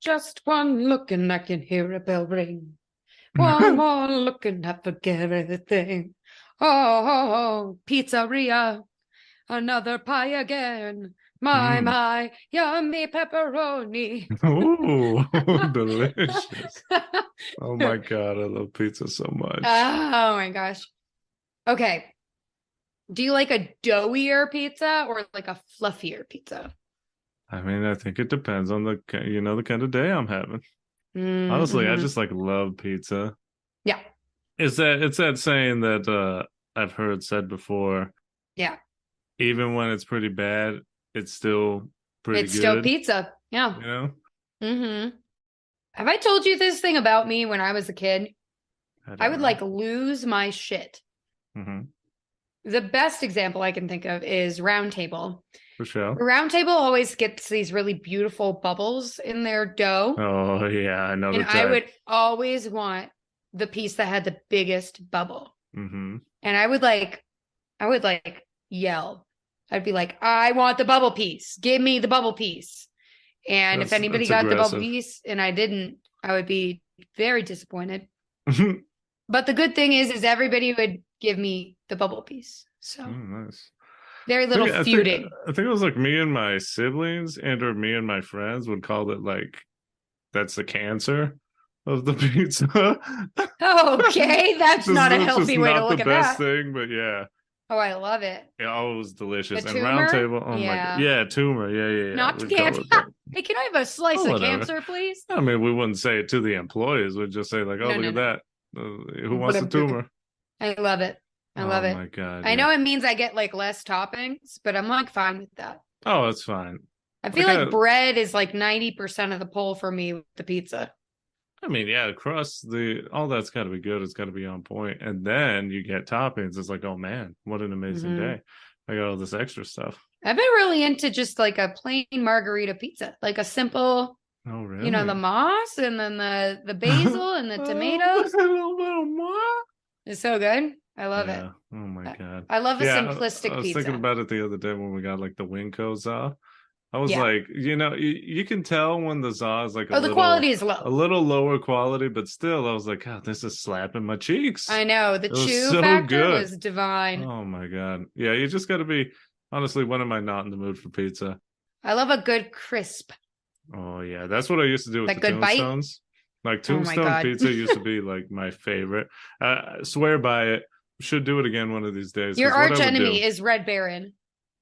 just one look and I can hear a bell ring. One more look and I forget everything. Oh, pizzeria, another pie again. My, yummy pepperoni. Ooh, delicious. Oh my God, I love pizza so much. Oh my gosh. Okay. Do you like a doughier pizza or like a fluffier pizza? I mean, I think it depends on the kind of day I'm having. Honestly, I Mm-hmm. just like love pizza. Yeah. It's that saying that I've heard said before, Yeah. even when it's pretty bad, it's still pretty It's still good, pizza. Yeah. you know? Mm-hmm. Have I told you this thing about me when I was a kid? I I don't would know. like lose my shit. Mm-hmm. The best example I can think of is Round Table. For sure. Round Table always gets these really beautiful bubbles in their dough. Oh yeah, I know And the I type. would always want the piece that had the biggest bubble. Mm-hmm. And I would like yell. I'd be like, I want the bubble piece. Give me the bubble piece. And if anybody That's got the bubble aggressive. piece and I didn't, I would be very disappointed. But the good thing is everybody would give me the bubble piece. So Nice. very I little think I think feuding. I think it was like me and my siblings and or me and my friends would call it like that's the cancer of the pizza. Okay, that's not a It's just healthy way to not the look at best that. thing, but yeah. Oh, I love it. Yeah, oh, it was The delicious. And round tumor? table, oh my God. Yeah. Yeah, tumor. Yeah. Not We'd call cancer. it that. Hey, can I have a slice Oh, of whatever. cancer, please? I mean, we wouldn't say it to the employees. We'd just say like, oh, No, look no, at no. that. Who wants the Whatever. tumor? I love it. I Oh love it. my God, I yeah. know it means I get like less toppings, but I'm like fine with that. Oh, that's fine. I feel Like like bread is like 90% of the pull for me with the pizza. I mean, yeah, the crust, all that's got to be good. It's got to be on point, and then you get toppings. It's like, oh man, what an amazing Mm-hmm. day! I got all this extra stuff. I've been really into just like a plain margarita pizza, like a simple, Oh the really? moss and then the Oh, basil and the tomatoes. little more. It's so good. I love it. Yeah. Oh my God. I love a Yeah, I simplistic was thinking pizza. about it the other day when we got like the Winco za. I was Yeah. like, you can tell when the za is like Oh, the quality is a low. little lower quality, but still, I was like, God, this is slapping my cheeks. I know. The It was chew so factor good. was divine. Oh my God. Yeah, you just got to be, honestly, when am I not in the mood for pizza? I love a good crisp, Oh yeah, that's what I used to do with like the good bite. tombstones. Like Oh my tombstone God. pizza used to be like my favorite. I swear by it. Should do it again one of these days. Your Because what I arch would do, enemy is Red Baron.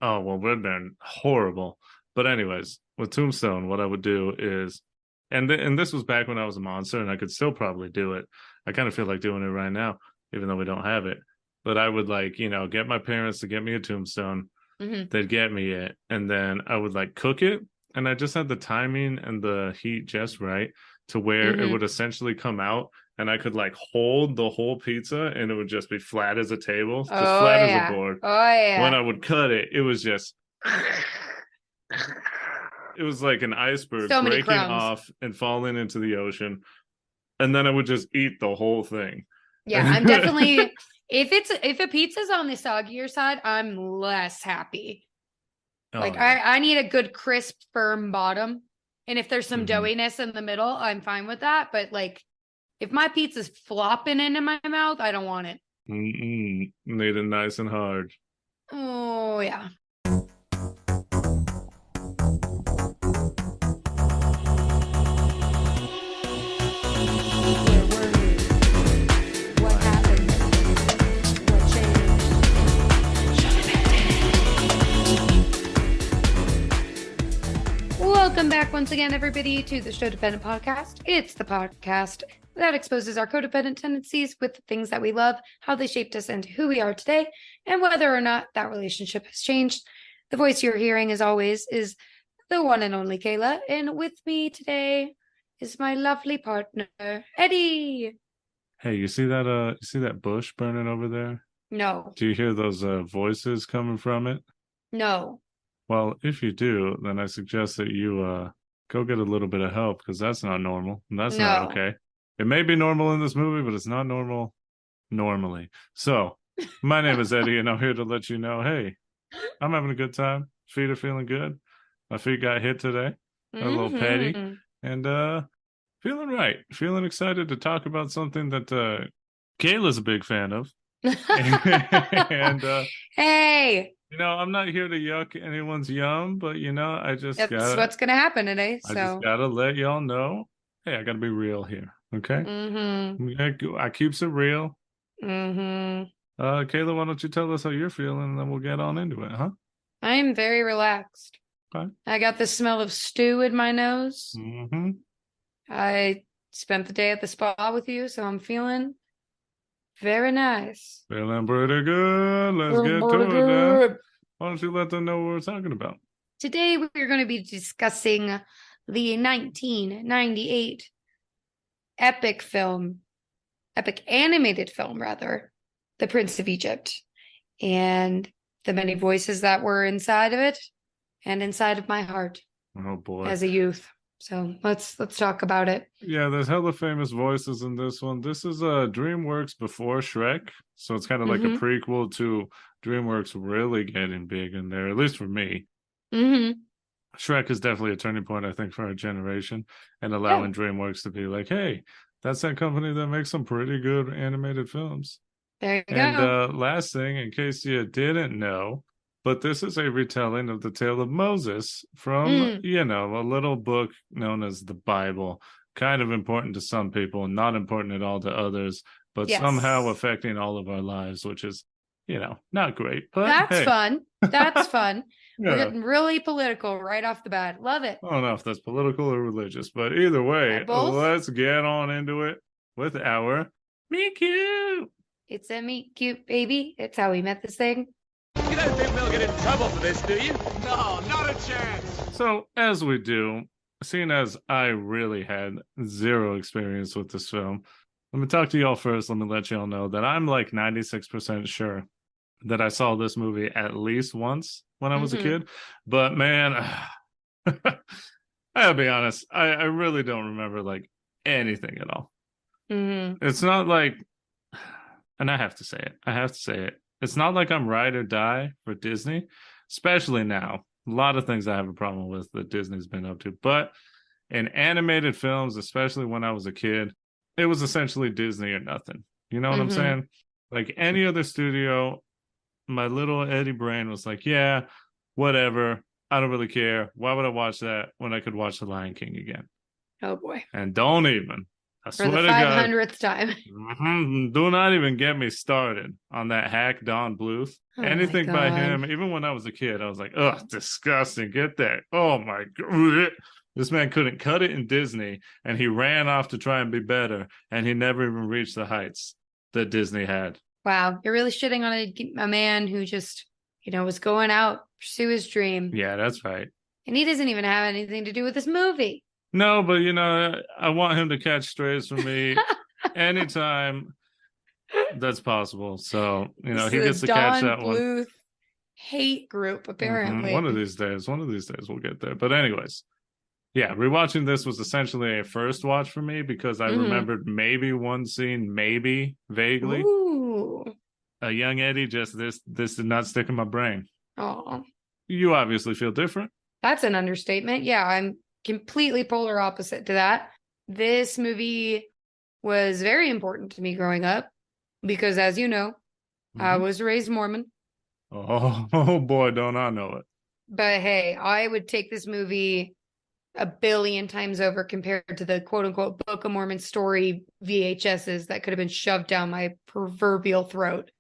oh well, Red Baron, horrible. But anyways, with Tombstone, what I would do is, and this was back when I was a monster, and I could still probably do it. I kind of feel like doing it right now, even though we don't have it. But I would like, get my parents to get me a Tombstone. Mm-hmm. They'd get me it, and then I would like cook it, and I just had the timing and the heat just right to where it Mm-hmm. would essentially come out, and I could like hold the whole pizza, and it would just be flat as a table, just Oh flat as a yeah. board. Oh When I yeah. would cut it, it was just it was like an iceberg So many breaking crumbs. off and falling into the ocean, and then I would just eat the whole thing. Yeah, I'm definitely if a pizza's on the soggier side, I'm less happy. Oh, Like yeah. I need a good crisp, firm bottom. And if there's some Mhm. doughiness in the middle, I'm fine with that. But like if my pizza's flopping into my mouth, I don't want it. Need it nice and hard. Oh yeah. Where were you? What happened? What changed? Welcome back once again, everybody, to the Sho-Dependent podcast. It's the podcast that exposes our codependent tendencies with the things that we love, how they shaped us into who we are today, and whether or not that relationship has changed. The voice you're hearing, as always, is the one and only Kayla, and with me today is my lovely partner, Eddie. Hey, you see that bush burning over there? No, Do you hear those voices coming from it? no. Well, if you do, then I suggest that you go get a little bit of help because that's not normal. And that's not No. okay. It may be normal in this movie, but it's not normal normally. So, my name is Eddie, and I'm here to let you know, hey, I'm having a good time. Feet are feeling good. My feet got hit today. A little petty. and feeling right. Feeling excited to talk about something that Kayla's a big fan of. And Hey, I'm not here to yuck anyone's yum, but that's what's gonna happen today. I just So, gotta let y'all know, hey, I gotta be real here, okay? mm-hmm, I keeps it real. mm-hmm. Kayla, why don't you tell us how you're feeling, and then we'll get on into it, huh? I am very relaxed. Okay. I got the smell of stew in my nose. Mm-hmm. I spent the day at the spa with you, so I'm feeling very nice. Feeling pretty good. Let's Feeling get pretty to it then. good. Why don't you let them know what we're talking about? Today we're going to be discussing the 1998 epic film, epic animated film, rather, The Prince of Egypt, and the many voices that were inside of it and inside of my heart Oh boy. as a youth. So let's talk about it. Yeah, there's hella famous voices in this one. This is DreamWorks before Shrek, so it's kind of like a Mm-hmm. prequel to DreamWorks really getting big in there, at least for me. Mm-hmm. Shrek is definitely a turning point, I think, for our generation, and Yeah. allowing DreamWorks to be like, hey, that's that company that makes some pretty good animated films. There you And go. last thing, in case you didn't know, but this is a retelling of the tale of Moses from, Mm. a little book known as the Bible, kind of important to some people, not important at all to others, but somehow Yes. affecting all of our lives, which is, not great. But That's hey, fun. That's fun. We're yeah. getting really political right off the bat. Love it. I don't know if that's political or religious, but either way, Both. let's get on into it with our Me Cute. It's a meet cute baby. It's how we met this thing. You don't think we'll get in trouble for this, do you? No, not a chance. So, as we do, seeing as I really had zero experience with this film, let me talk to y'all first. Let me let y'all know that I'm like 96% sure that I saw this movie at least once when I was a Mm-hmm. kid. But man, I gotta be honest, I really don't remember like anything at all. Mm-hmm. It's not like, and I have to say it, it's not like I'm ride or die for Disney, especially now. A lot of things I have a problem with that Disney's been up to. But in animated films, especially when I was a kid, it was essentially Disney or nothing. You know what I'm Mm-hmm. saying? Like any other studio, my little Eddie brain was like, yeah, whatever. I don't really care. Why would I watch that when I could watch The Lion King again? Oh boy. And don't even. I For the swear to God, 500th time. do not even get me started on that hack Don Bluth. Oh my Anything by God. him, even when I was a kid, I was like, ugh, disgusting. Get that. Oh my God. This man couldn't cut it in Disney, and he ran off to try and be better, and he never even reached the heights that Disney had. Wow. You're really shitting on a man who just, was going out, pursue his dream. Yeah, that's right. And he doesn't even have anything to do with this movie. No, but I want him to catch strays from me anytime that's possible. So, This he is gets a to catch Don that one. Bluth hate group, apparently. One of these days we'll get there. But anyways, yeah, rewatching this was essentially a first watch for me because I Mm-hmm. remembered maybe one scene, maybe vaguely. Ooh. A young Eddie, just this did not stick in my brain. Oh, You obviously feel different. that's an understatement. Yeah, I'm completely polar opposite to that. This movie was very important to me growing up because, as you know, I Mm-hmm. was raised Mormon. Oh boy, don't I know it. But hey, I would take this movie a billion times over compared to the quote unquote Book of Mormon story VHSs that could have been shoved down my proverbial throat. Huh?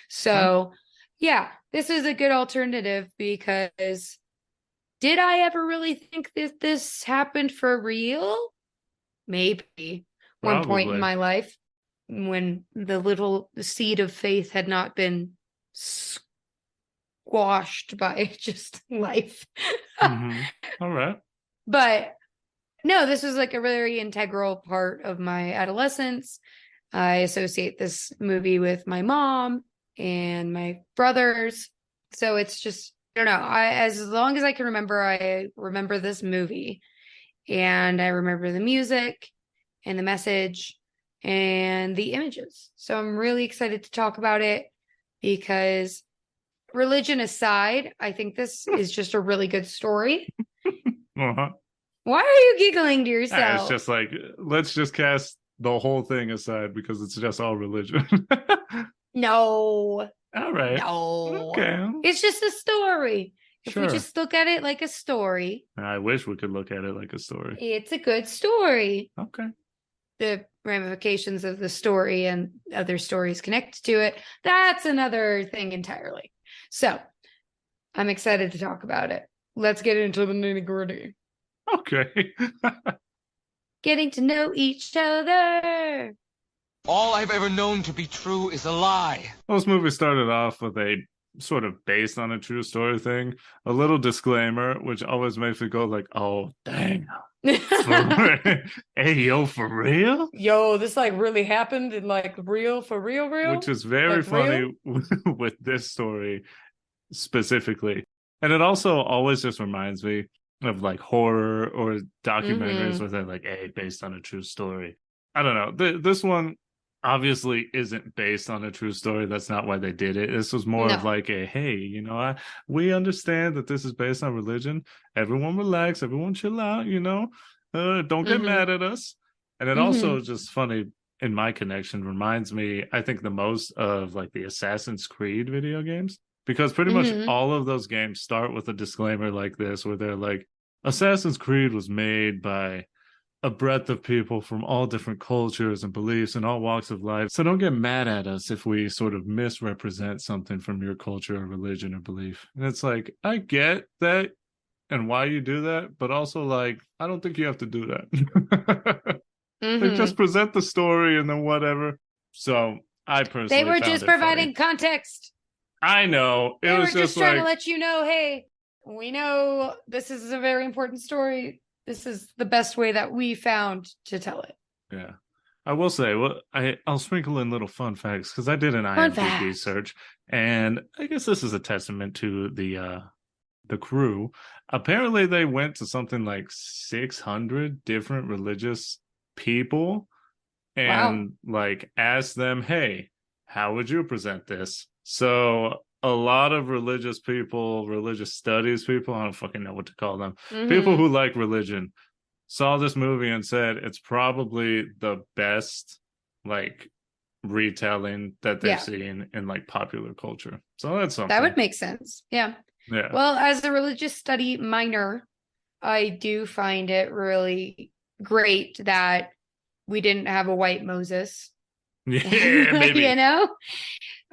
So, yeah, this is a good alternative because did I ever really think that this happened for real? Maybe one point in Probably. my life when the little seed of faith had not been squashed by just life. Mm-hmm. All right. But no, this was like a very integral part of my adolescence. I associate this movie with my mom and my brothers. So it's just, I don't know. As long as I can remember, I remember this movie and I remember the music and the message and the images. So I'm really excited to talk about it because religion aside, I think this is just a really good story. Uh-huh. Why are you giggling to It's yourself? just like, let's just cast the whole thing aside because it's just all religion. No, All right. no. Okay. It's just a story. If we Sure. just look at it like a story, I wish we could look at it like a story. it's a good story. Okay. The ramifications of the story and other stories connected to it, that's another thing entirely. So I'm excited to talk about it. Let's get into the nitty-gritty. Okay. Getting to know each other. All I've ever known to be true is a lie. Well, this movie started off with a sort of based on a true story thing, a little disclaimer, which always makes me go like, "Oh, dang, hey, yo, for real?" Yo, this like really happened in like real, for real, Which is very like, funny with this story specifically, and it also always just reminds me of like horror or documentaries where they're like, "Hey, based on a true story." I don't know. This one obviously isn't based on a true story. That's not why they did it. This was more of No. like a, hey, we understand that this is based on religion. Everyone relax, everyone chill out, don't get mad at us. And it also is just funny in my connection reminds me, I think the most of like the Assassin's Creed video games, because pretty much all of those games start with a disclaimer like this, where they're like, Assassin's Creed was made by a breadth of people from all different cultures and beliefs and all walks of life. So don't get mad at us if we sort of misrepresent something from your culture or religion or belief. And it's like, I get that and why you do that, but also like, I don't think you have to do that. Like, just present the story and then whatever. So I personally They were found just it providing funny. context. I know. They It were was just trying to like, let you know, hey, we know this is a very important story. This is the best way that we found to tell it. yeah. I will say, well, I'll sprinkle in little fun facts because I did an Fun IMDb fact. search, and I guess this is a testament to the crew. Apparently, they went to something like 600 different religious people Wow. and like asked them, "Hey, how would you present this?" So a lot of religious people, religious studies people, I don't fucking know what to call them, people who like religion saw this movie and said it's probably the best like retelling that they've seen in like popular culture. So that's something. That would make sense. Yeah. Yeah. Well, as a religious study minor, I do find it really great that we didn't have a white Moses. Yeah, maybe.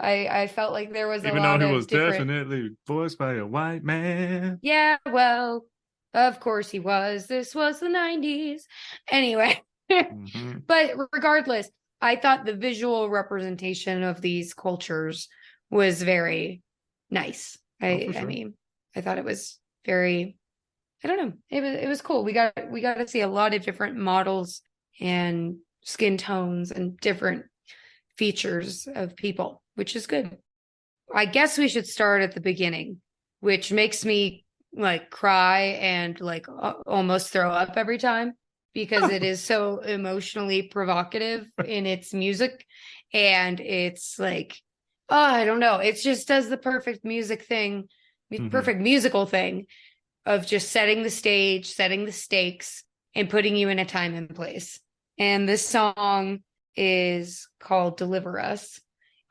I felt like there was even a lot though he of was different... definitely voiced by a white man. Yeah, well, of course he was. This was the 90s. Anyway, but regardless, I thought the visual representation of these cultures was very nice. I mean, I thought it was very, I don't know. It was cool. We got to see a lot of different models and skin tones and different features of people, which is good. I guess we should start at the beginning, which makes me like cry and like almost throw up every time because it is so emotionally provocative in its music, and it's like, oh, I don't know, it just does the perfect music thing, perfect musical thing of just setting the stage, setting the stakes, and putting you in a time and place. And this song is called Deliver Us.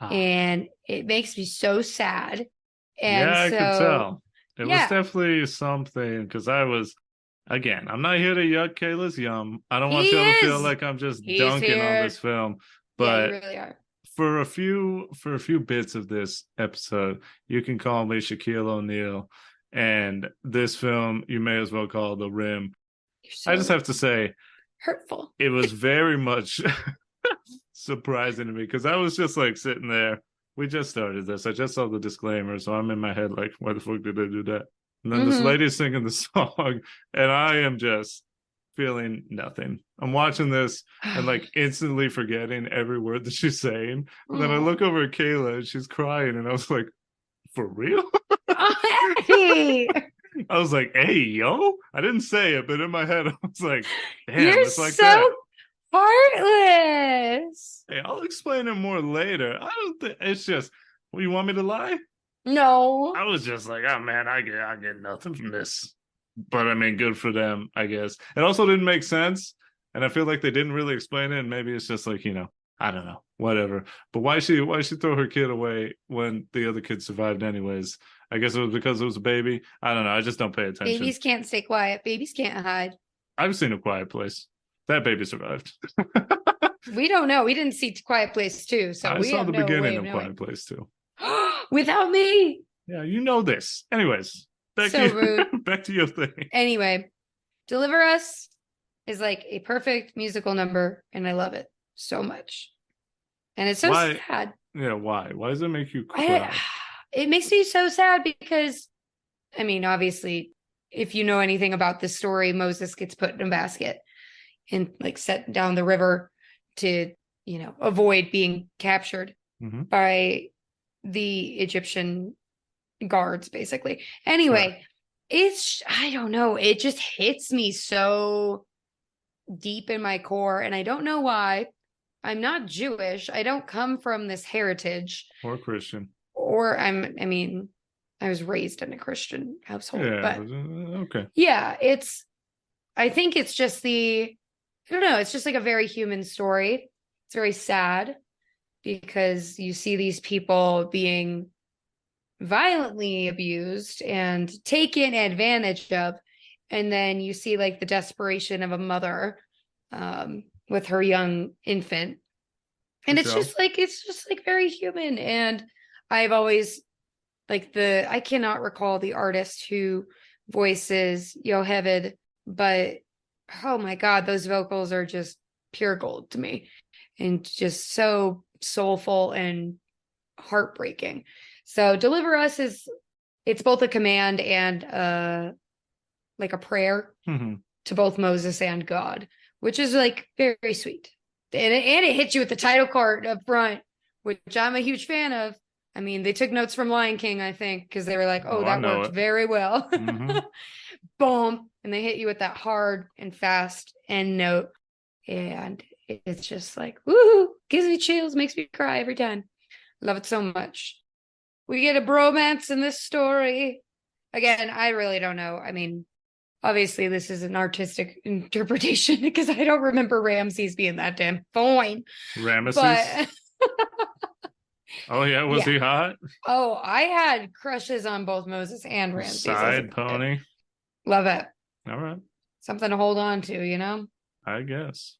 And it makes me so sad. And yeah, I could tell. It was yeah, definitely something because again, I'm not here to yuck Kayla's yum. I don't want he y'all to feel is. like I'm just He's dunking on here. this film. Yeah, you But really are. for a few bits of this episode, you can call me Shaquille O'Neal. And this film, you may as well call The Rim. So I just have to say, hurtful. it was very much surprising to me because I was just like sitting there. We just started this. I just saw the disclaimer, so I'm in my head like, why the fuck did they do that? And then this lady's singing the song, and I am just feeling nothing. I'm watching this and like instantly forgetting every word that she's saying. And then I look over at Kayla and she's crying, and I was like, for real? Hey, I was like, hey, yo. I didn't say it, but in my head, I was like, damn, you're it's like so that. heartless. Hey, I'll explain it more later. I don't think it's just, you want me to lie? No. I was just like, oh man, I get nothing from this. But I mean, good for them, I guess. It also didn't make sense, and I feel like they didn't really explain it. And maybe it's just like, I don't know, whatever. But why she throw her kid away when the other kid survived anyways? I guess it was because it was a baby. I don't know. I just don't pay attention. Babies can't stay quiet. Babies can't hide. I've seen A Quiet Place. That baby survived. We don't know. We didn't see Quiet Place 2, so I we saw have the no way beginning of of knowing. Quiet Place too. Without me. Yeah, you know this. Anyways, back So to rude. back to your thing. Anyway, Deliver Us is like a perfect musical number, and I love it so much. And it's so Why? sad. Yeah, why? Why does it make you cry? It makes me so sad because, I mean, obviously, if you know anything about this story, Moses gets put in a basket and like set down the river to, avoid being captured by the Egyptian guards, basically. Anyway, I don't know, it just hits me so deep in my core, and I don't know why. I'm not Jewish. I don't come from this heritage. Or Christian. Or I was raised in a Christian household. Yeah, but okay. Yeah, I think it's just I don't know, it's just like a very human story. It's very sad because you see these people being violently abused and taken advantage of. And then you see like the desperation of a mother with her young infant. And it's just like very human. And I've always I cannot recall the artist who voices Yoheved, but oh my God, those vocals are just pure gold to me and just so soulful and heartbreaking. So Deliver Us it's both a command and like a prayer to both Moses and God, which is like very, very sweet. And it hits you with the title card up front, which I'm a huge fan of. I mean, they took notes from Lion King, I think, because they were like, that worked very well. Boom. And they hit you with that hard and fast end note. And it's just like, woohoo, gives me chills, makes me cry every time. Love it so much. We get a bromance in this story. Again, I really don't know. I mean, obviously, this is an artistic interpretation because I don't remember Ramses being that damn fine. Ramesses? But oh, yeah. Was he hot? Oh, I had crushes on both Moses and Ramses. Side pony. Love it. All right. Something to hold on to, I guess.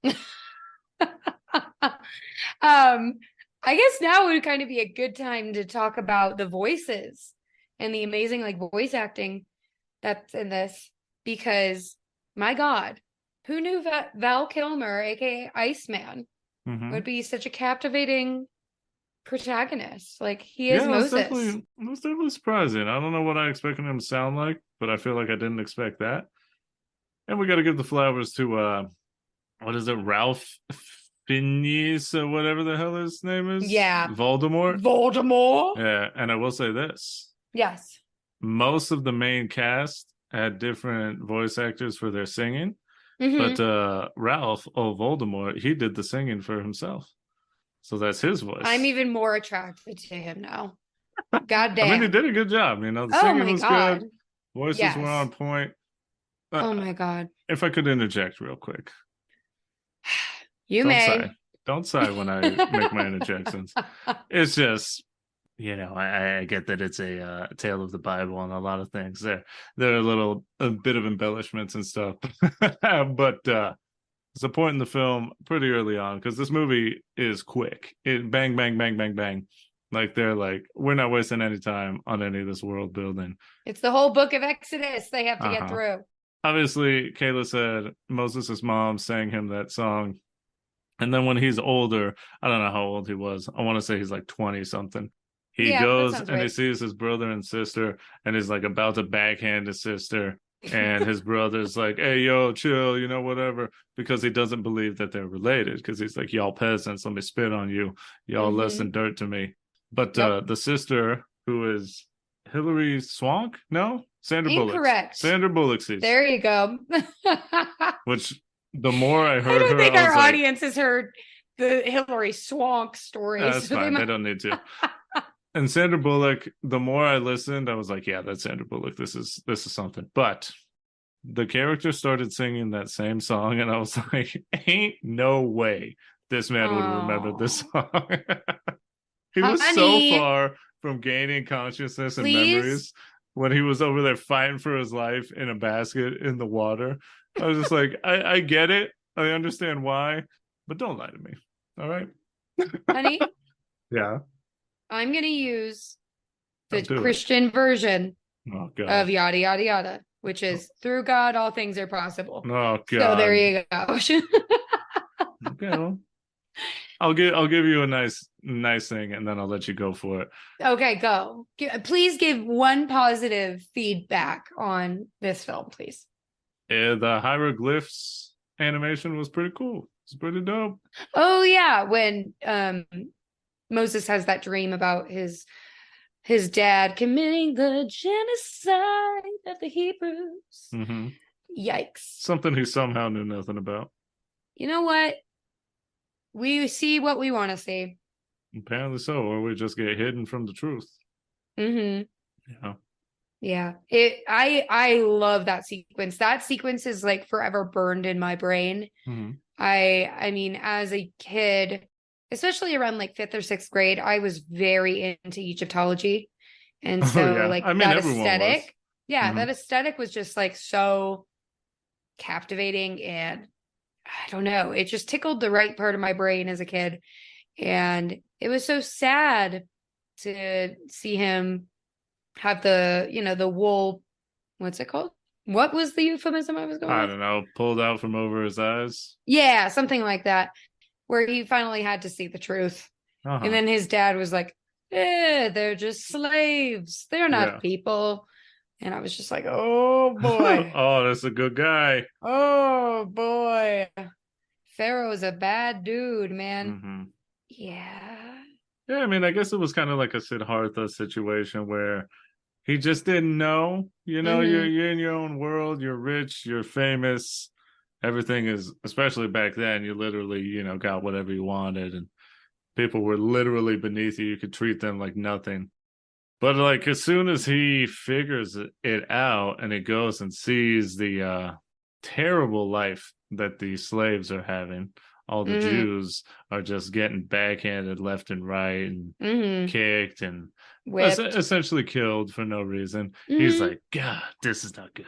I guess now would kind of be a good time to talk about the voices and the amazing voice acting that's in this, because my God, who knew that Val Kilmer, aka Iceman, would be such a captivating protagonist? Like, he is Moses. That's definitely surprising. I don't know what I expected him to sound like, but I feel like I didn't expect that. And we got to give the flowers to what is it, Ralph Fiennes or whatever the hell his name is? Yeah. Voldemort. Yeah, and I will say this. Yes. Most of the main cast had different voice actors for their singing, but Ralph, Voldemort, he did the singing for himself. So that's his voice. I'm even more attracted to him now. God damn. I mean, he did a good job. The singing was good. Voices were on point. Oh my God. If I could interject real quick. Don't may. Sigh. Don't sigh when I make my interjections. It's just, I get that it's a tale of the Bible and a lot of things. There are a bit of embellishments and stuff. But it's a point in the film pretty early on, because this movie is quick. It bang, bang, bang, bang, bang. Like, they're like, we're not wasting any time on any of this world building. It's the whole book of Exodus they have to get through. Obviously, Kayla said Moses' mom sang him that song. And then when he's older, I don't know how old he was. I want to say he's like 20 something. He goes and he sees his brother and sister, and he's like about to backhand his sister. And his brother's like, hey, yo, chill, whatever, because he doesn't believe that they're related, because he's like, y'all peasants, let me spit on you. Y'all less than dirt to me. But the sister, who is Hilary Swank? No? Sandra Bullock. Incorrect. Sandra Bullock. There you go. Which, the more I heard her, I don't think our audience has heard the Hilary Swank story. That's fine. They don't need to. And Sandra Bullock, the more I listened, I was like, yeah, that's Sandra Bullock. This is something. But the character started singing that same song, and I was like, ain't no way this man would remember this song. He was so Honey, far from gaining consciousness and please? memories when he was over there fighting for his life in a basket in the water. I was just like, I get it. I understand why, but don't lie to me. All right? Honey, Yeah. I'm going to use the Don't do it. Christian version Oh, God. of yada, yada, yada, which is through God, all things are possible. Oh, God. So there you go. Okay, well, I'll give you a nice thing, and then I'll let you go for it. Okay, go. Please give one positive feedback on this film, please. The hieroglyphs animation was pretty cool. It's pretty dope. Oh yeah, when Moses has that dream about his dad committing the genocide of the Hebrews. Mm-hmm. Yikes. Something he somehow knew nothing about. You know what? We see what we want to see. Apparently so, or we just get hidden from the truth. Mm-hmm. Yeah. Yeah. I love that sequence. That sequence is like forever burned in my brain. Mm-hmm. I mean, as a kid, especially around like 5th or 6th grade, I was very into Egyptology. And so like I mean, that everyone aesthetic, was. yeah, Mm-hmm. that aesthetic was just like so captivating, and I don't know, it just tickled the right part of my brain as a kid. And it was so sad to see him have the, the wool, what's it called? What was the euphemism I was going I with? don't know, pulled out from over his eyes. Yeah, something like that, where he finally had to see the truth. Uh-huh. And then his dad was like, they're just slaves. They're not people. And I was just like, oh boy. Oh, that's a good guy. Oh boy. Pharaoh's a bad dude, man. Mm-hmm. Yeah. Yeah, I mean, I guess it was kind of like a Siddhartha situation where he just didn't know. You know, Mhm. you're in your own world, you're rich, you're famous. Everything is, especially back then, you literally, got whatever you wanted, and people were literally beneath you. You could treat them like nothing. But like as soon as he figures it out and he goes and sees the terrible life that the slaves are having, all the Jews are just getting backhanded left and right and kicked and essentially killed for no reason. He's like, God, this is not good.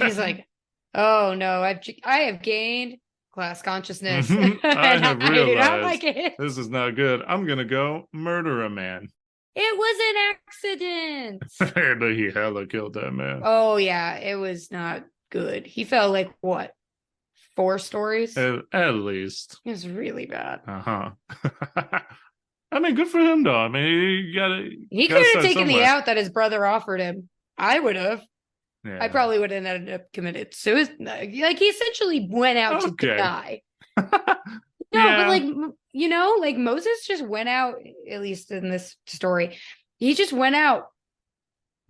He's like, oh no, I have gained class consciousness. I have I do not realized like it. this is not good. I'm gonna go murder a man. It was an accident. But he hella killed that man. Oh yeah, it was not good. He fell like what? 4 stories? At least. It was really bad. Uh-huh. I mean, good for him though. I mean, he could have taken the out that his brother offered him. I would have. Yeah. I probably would have ended up committed suicide. Like he essentially went out to die. But like, like Moses just went out, at least in this story. He just went out.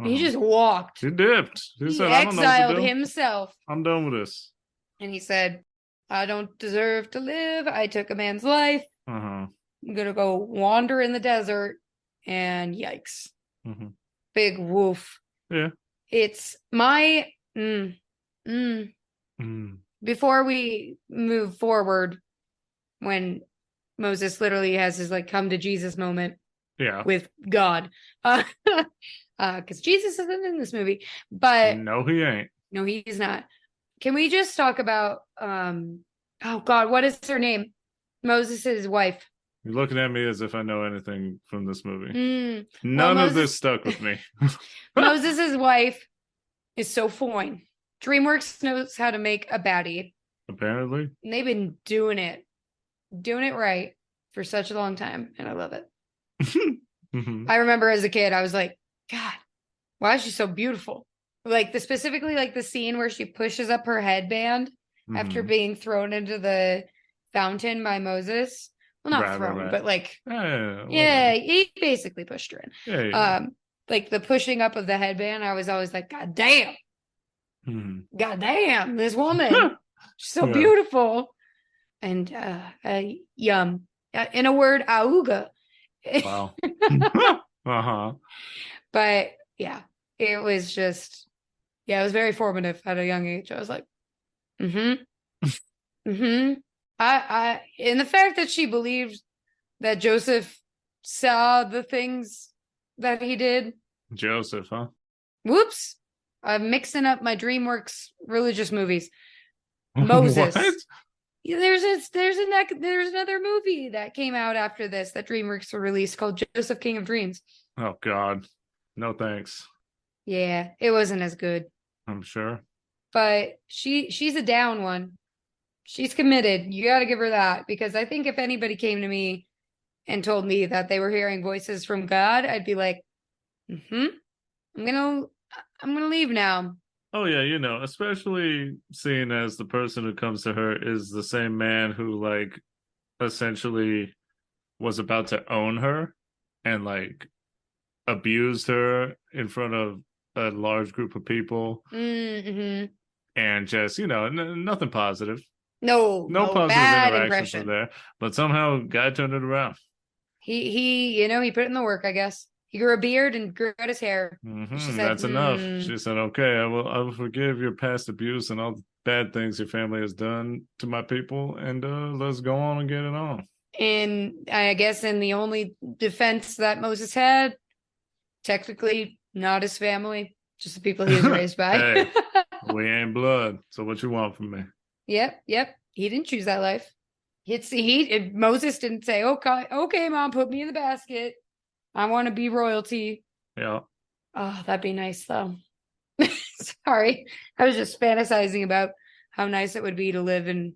He just walked. He dipped. He said, exiled himself. I'm done with this. And he said, I don't deserve to live. I took a man's life. I'm going to go wander in the desert. And yikes. Big woof. Yeah. It's my... Before we move forward, when Moses literally has his like come to Jesus moment with God. Because Jesus isn't in this movie. But no, he ain't. No, he's not. Can we just talk about oh God, what is her name? Moses' wife. You're looking at me as if I know anything from this movie. None of this stuck with me. Moses' wife is so fine. DreamWorks knows how to make a baddie. Apparently. And they've been doing it right for such a long time. And I love it. I remember as a kid, I was like, God, why is she so beautiful? Like specifically like the scene where she pushes up her headband after being thrown into the fountain by Moses. Well, not thrown, but like, he basically pushed her in. Like the pushing up of the headband, I was always like, God damn. God damn, this woman. She's so beautiful. And yum. In a word, auga. Wow. But yeah, it was just Yeah, it was very formative at a young age. I was like, mm-hmm. Mm-hmm. And the fact that she believed that Joseph saw the things that he did. Joseph, huh? Whoops. I'm mixing up my DreamWorks religious movies. What? Moses. There's another movie that came out after this that DreamWorks released called Joseph King of Dreams. Oh God, no thanks. Yeah, it wasn't as good, I'm sure. but she's a down one. She's committed. You got to give her that, because I think if anybody came to me and told me that they were hearing voices from God, I'd be like, I'm gonna leave now. Oh yeah, you know, especially seeing as the person who comes to her is the same man who like essentially was about to own her and like abused her in front of a large group of people Mm-hmm. and just, you know, nothing positive. No, No positive bad interaction from impression. there, but somehow God turned it around. He put in the work, I guess. He grew a beard and grew out his hair. She said, That's enough. She said, "Okay, I will forgive your past abuse and all the bad things your family has done to my people, and let's go on and get it on." and I guess in the only defense that Moses had, technically not his family, just the people he was raised by. Hey, we ain't blood. So what you want from me? Yep. He didn't choose that life. Moses didn't say, okay, mom, put me in the basket. I want to be royalty. Yeah. Oh, that'd be nice though. Sorry. I was just fantasizing about how nice it would be to live in,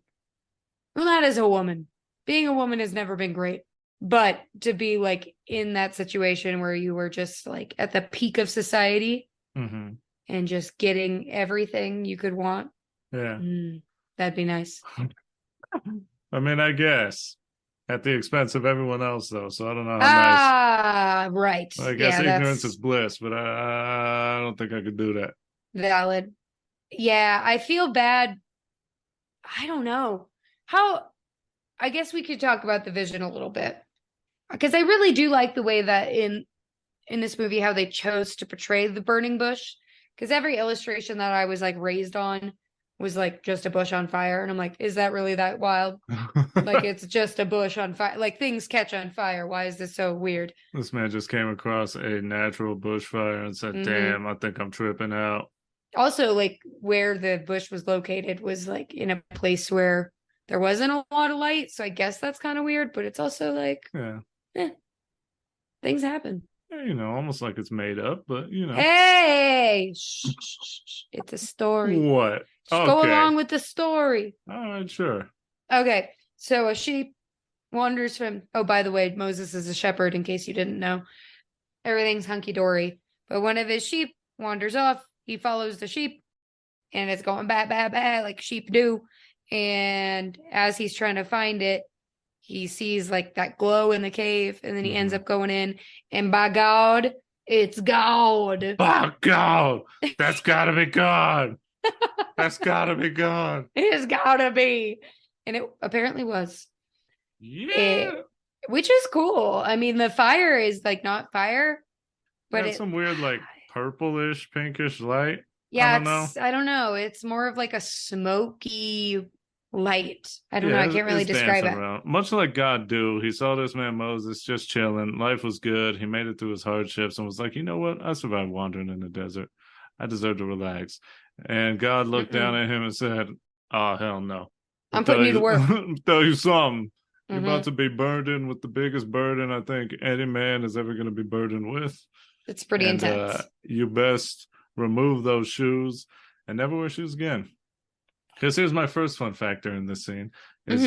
well, not as a woman. Being a woman has never been great, but to be like in that situation where you were just like at the peak of society and just getting everything you could want. Yeah. That'd be nice. I mean, I guess at the expense of everyone else, though. So I don't know how nice. Right. I guess ignorance is bliss, but I don't think I could do that. Valid. Yeah, I feel bad. I don't know I guess we could talk about the vision a little bit, because I really do like the way that in this movie how they chose to portray the burning bush, because every illustration that I was like raised on was like just a bush on fire, and I'm like, is that really that wild? Like, it's just a bush on fire, like things catch on fire. Why is this so weird? This man just came across a natural bushfire and said, damn, I think I'm tripping out. Also, like where the bush was located was like in a place where there wasn't a lot of light, so I guess that's kind of weird, but it's also like, things happen. Yeah, you know, almost like it's made up, but you know. Hey, shh. It's a story. What? Just go along with the story. All right, sure. Okay, so a sheep wanders from, oh, by the way, Moses is a shepherd, in case you didn't know. Everything's hunky-dory. But one of his sheep wanders off. He follows the sheep, and it's going bad, like sheep do. And as he's trying to find it, he sees like that glow in the cave, and then he ends up going in, and by God, it's God. By God, that's gotta be God. That's gotta be God. It's gotta be. And it apparently was. Yeah. Which is cool. I mean, the fire is like not fire, but it's some weird like purplish, pinkish light. Yeah, I don't know. It's more of like a smoky light. I don't know. I can't really describe it. Around. Much like God do, he saw this man Moses just chilling. Life was good. He made it through his hardships and was like, you know what? I survived wandering in the desert. I deserve to relax. And God looked down at him and said, oh, hell no. I'm putting you to work. Tell you something. You're about to be burdened with the biggest burden I think any man is ever going to be burdened with. It's pretty intense. You best remove those shoes and never wear shoes again. Because here's my first fun factor in this scene is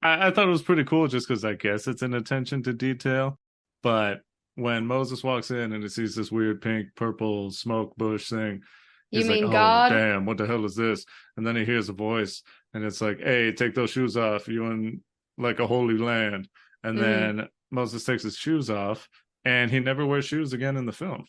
I thought it was pretty cool just because I guess it's an attention to detail. But when Moses walks in and he sees this weird pink purple smoke bush thing, he's like, God? Oh, damn, what the hell is this? And then he hears a voice and it's like, hey, take those shoes off. You're in like a holy land. And then Moses takes his shoes off and he never wears shoes again in the film.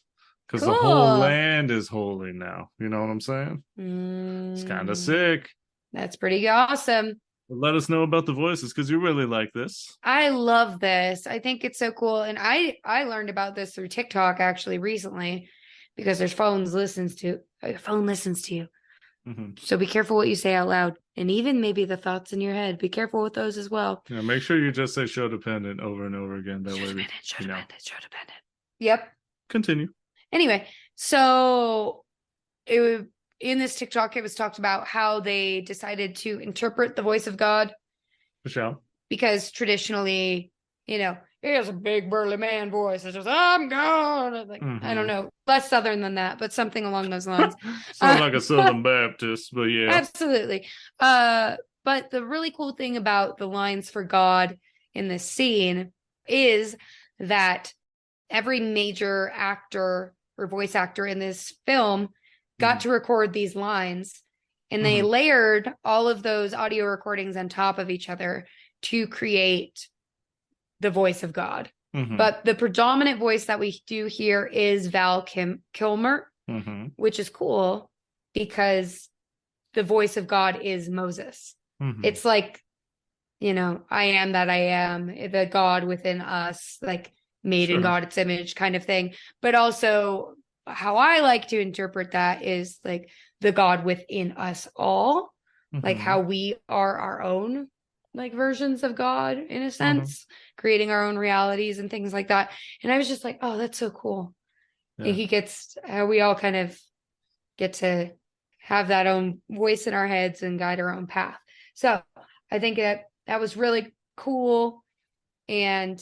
Because the whole land is holy now. You know what I'm saying? It's kind of sick. That's pretty awesome. Let us know about the voices because you really like this. I love this. I think it's so cool. And I learned about this through TikTok actually recently. because your phone listens to you. Mm-hmm. So be careful what you say out loud, and even maybe the thoughts in your head. Be careful with those as well. Yeah, make sure you just say Sho-Dependent over and over again. That way, Sho-Dependent. Yep. Continue. Anyway, so in this TikTok, it was talked about how they decided to interpret the voice of God. Michelle. Because traditionally, he has a big burly man voice. It's just, I'm God. Like, I don't know, less Southern than that, but something along those lines. Sounds like a Southern Baptist, but yeah. Absolutely. But the really cool thing about the lines for God in this scene is that every major actor or voice actor in this film got to record these lines, and they layered all of those audio recordings on top of each other to create the voice of God. But the predominant voice that we do here is Val Kilmer, which is cool because the voice of God is Moses. It's like, I am that I am, the God within us, like made in God's image kind of thing. But also how I like to interpret that is like the God within us all, like how we are our own like versions of God in a sense, creating our own realities and things like that. And I was just like, oh, that's so cool. Yeah. And we all kind of get to have that own voice in our heads and guide our own path. So I think that was really cool. And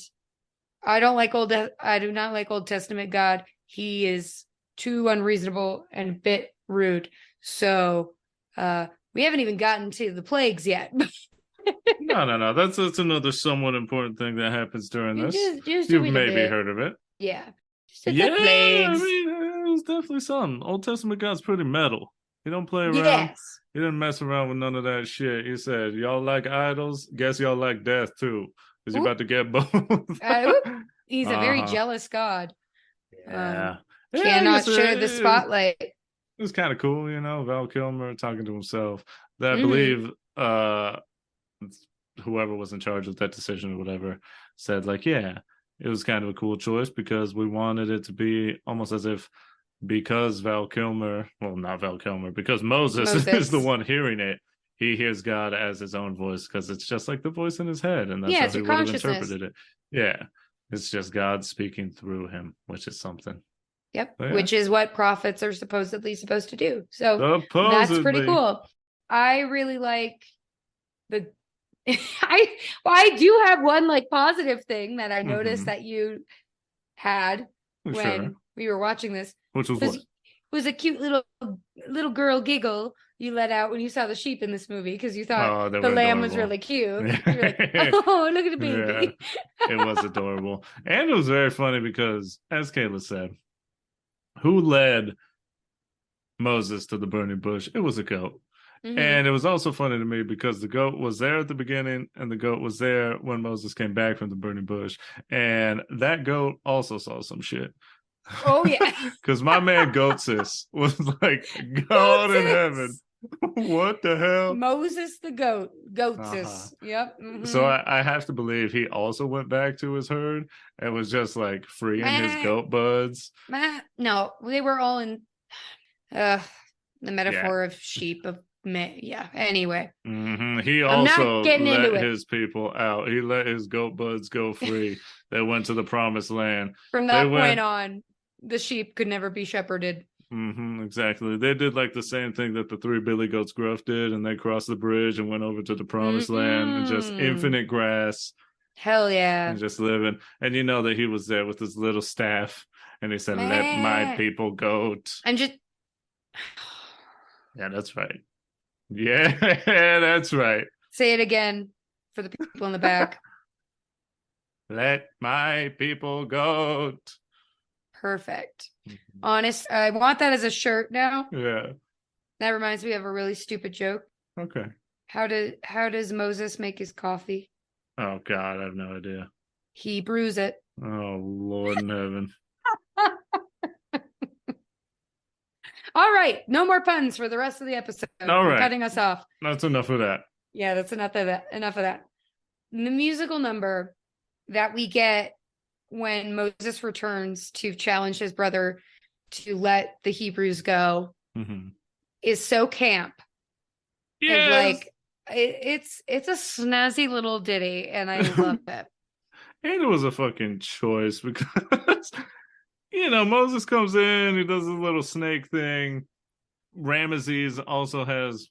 I do not like Old Testament God. He is too unreasonable and a bit rude. So we haven't even gotten to the plagues yet. No. That's another somewhat important thing that happens during this. Just You've maybe heard of it. Yeah. Yeah, I mean, it was definitely something. Old Testament God's pretty metal. He don't play around. Yes. He didn't mess around with none of that shit. He said, y'all like idols? Guess y'all like death too. Is he about to get both? He's a very jealous God. Yeah. Cannot share the spotlight. It was kind of cool, Val Kilmer talking to himself. I believe whoever was in charge of that decision or whatever said, like, yeah, it was kind of a cool choice because we wanted it to be almost as if because because Moses is the one hearing it, he hears God as his own voice because it's just like the voice in his head, and that's how he would have interpreted it. Yeah, it's just God speaking through him, which is something. Yep, which is what prophets are supposedly supposed to do. So that's pretty cool. I really like the I do have one like positive thing that I noticed that you had when we were watching this, which was a cute little girl giggle you let out when you saw the sheep in this movie because you thought the lamb was really cute. You're like, oh, look at the baby. Yeah, it was adorable, and it was very funny because, as Kayla said, who led Moses to the burning bush? It was a goat. And it was also funny to me because the goat was there at the beginning and the goat was there when Moses came back from the burning bush. And that goat also saw some shit. Oh, yeah. Because my man Goatsis was like, God in heaven. What the hell? Moses the goat. Goatsis. Yep. So I have to believe he also went back to his herd and was just like freeing his goat buds. No, they were all in the metaphor of sheep of anyway. He also let his people out. He let his goat buds go free. They went to the promised land. From that point on, the sheep could never be shepherded. Exactly. They did like the same thing that the 3 Billy Goats Gruff did, and they crossed the bridge and went over to the promised land and just infinite grass. Hell yeah. And just living. And you know that he was there with his little staff and he said, let my people goat. Yeah, that's right. Yeah, that's right. Say it again for the people in the back. Let my people goat. Perfect. Honest, I want that as a shirt now. Yeah. That reminds me of a really stupid joke. Okay. How does Moses make his coffee? Oh God, I have no idea. He brews it. Oh Lord in heaven. All right, no more puns for the rest of the episode. All right. We're cutting us off. That's enough of that. Yeah, that's enough of that. The musical number that we get when Moses returns to challenge his brother to let the Hebrews go Mm-hmm. is so camp. Yes. And like it's a snazzy little ditty, and I love it. And it was a fucking choice because, Moses comes in, he does his little snake thing. Ramesses also has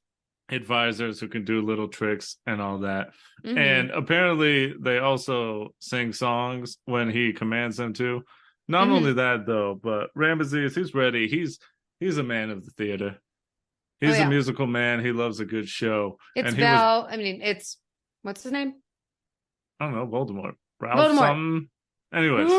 advisors who can do little tricks and all that. Mhm. And apparently they also sing songs when he commands them to. Not Mhm. only that though, but Ramesses, he's ready. He's a man of the theater. He's a yeah. musical man. He loves a good show. It's And Val. I mean, it's what's his name? I don't know, Voldemort. Ralph Voldemort. something. Anyways,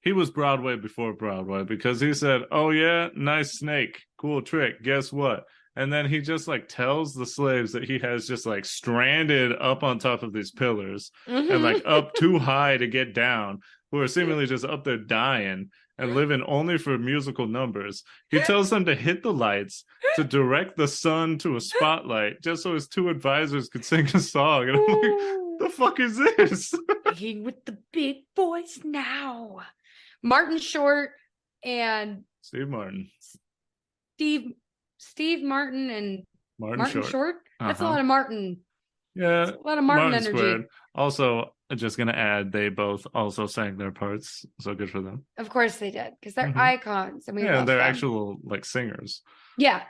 he was Broadway before Broadway because he said, "Oh yeah, nice snake, cool trick. Guess what?" And then he just like tells the slaves that he has just like stranded up on top of these pillars and like up too high to get down, who are seemingly just up there dying and living only for musical numbers. He tells them to hit the lights, to direct the sun to a spotlight, just so his two advisors could sing a song. And I'm like, the fuck is this? Hanging with the big boys now. Martin Short and Steve Martin. Steve Martin and Martin Short. That's a Uh-huh. lot of Martin. Yeah, That's a lot of Martin energy. Squared. Also, just gonna add, they both also sang their parts, so good for them. Of course they did, because they're Mhm. icons, and we Yeah, love they're them. actual like singers. Yeah,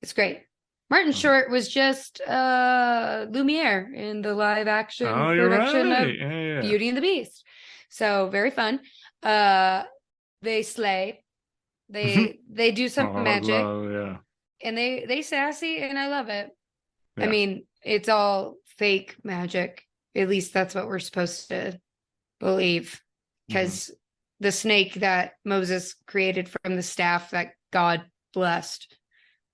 it's great. Martin Short was just Lumiere in the live action production of Beauty and the Beast. So very fun. They slay. They do some magic. Yeah. And they sassy, and I love it. Yeah. I mean, it's all fake magic. At least that's what we're supposed to believe. Because the snake that Moses created from the staff that God blessed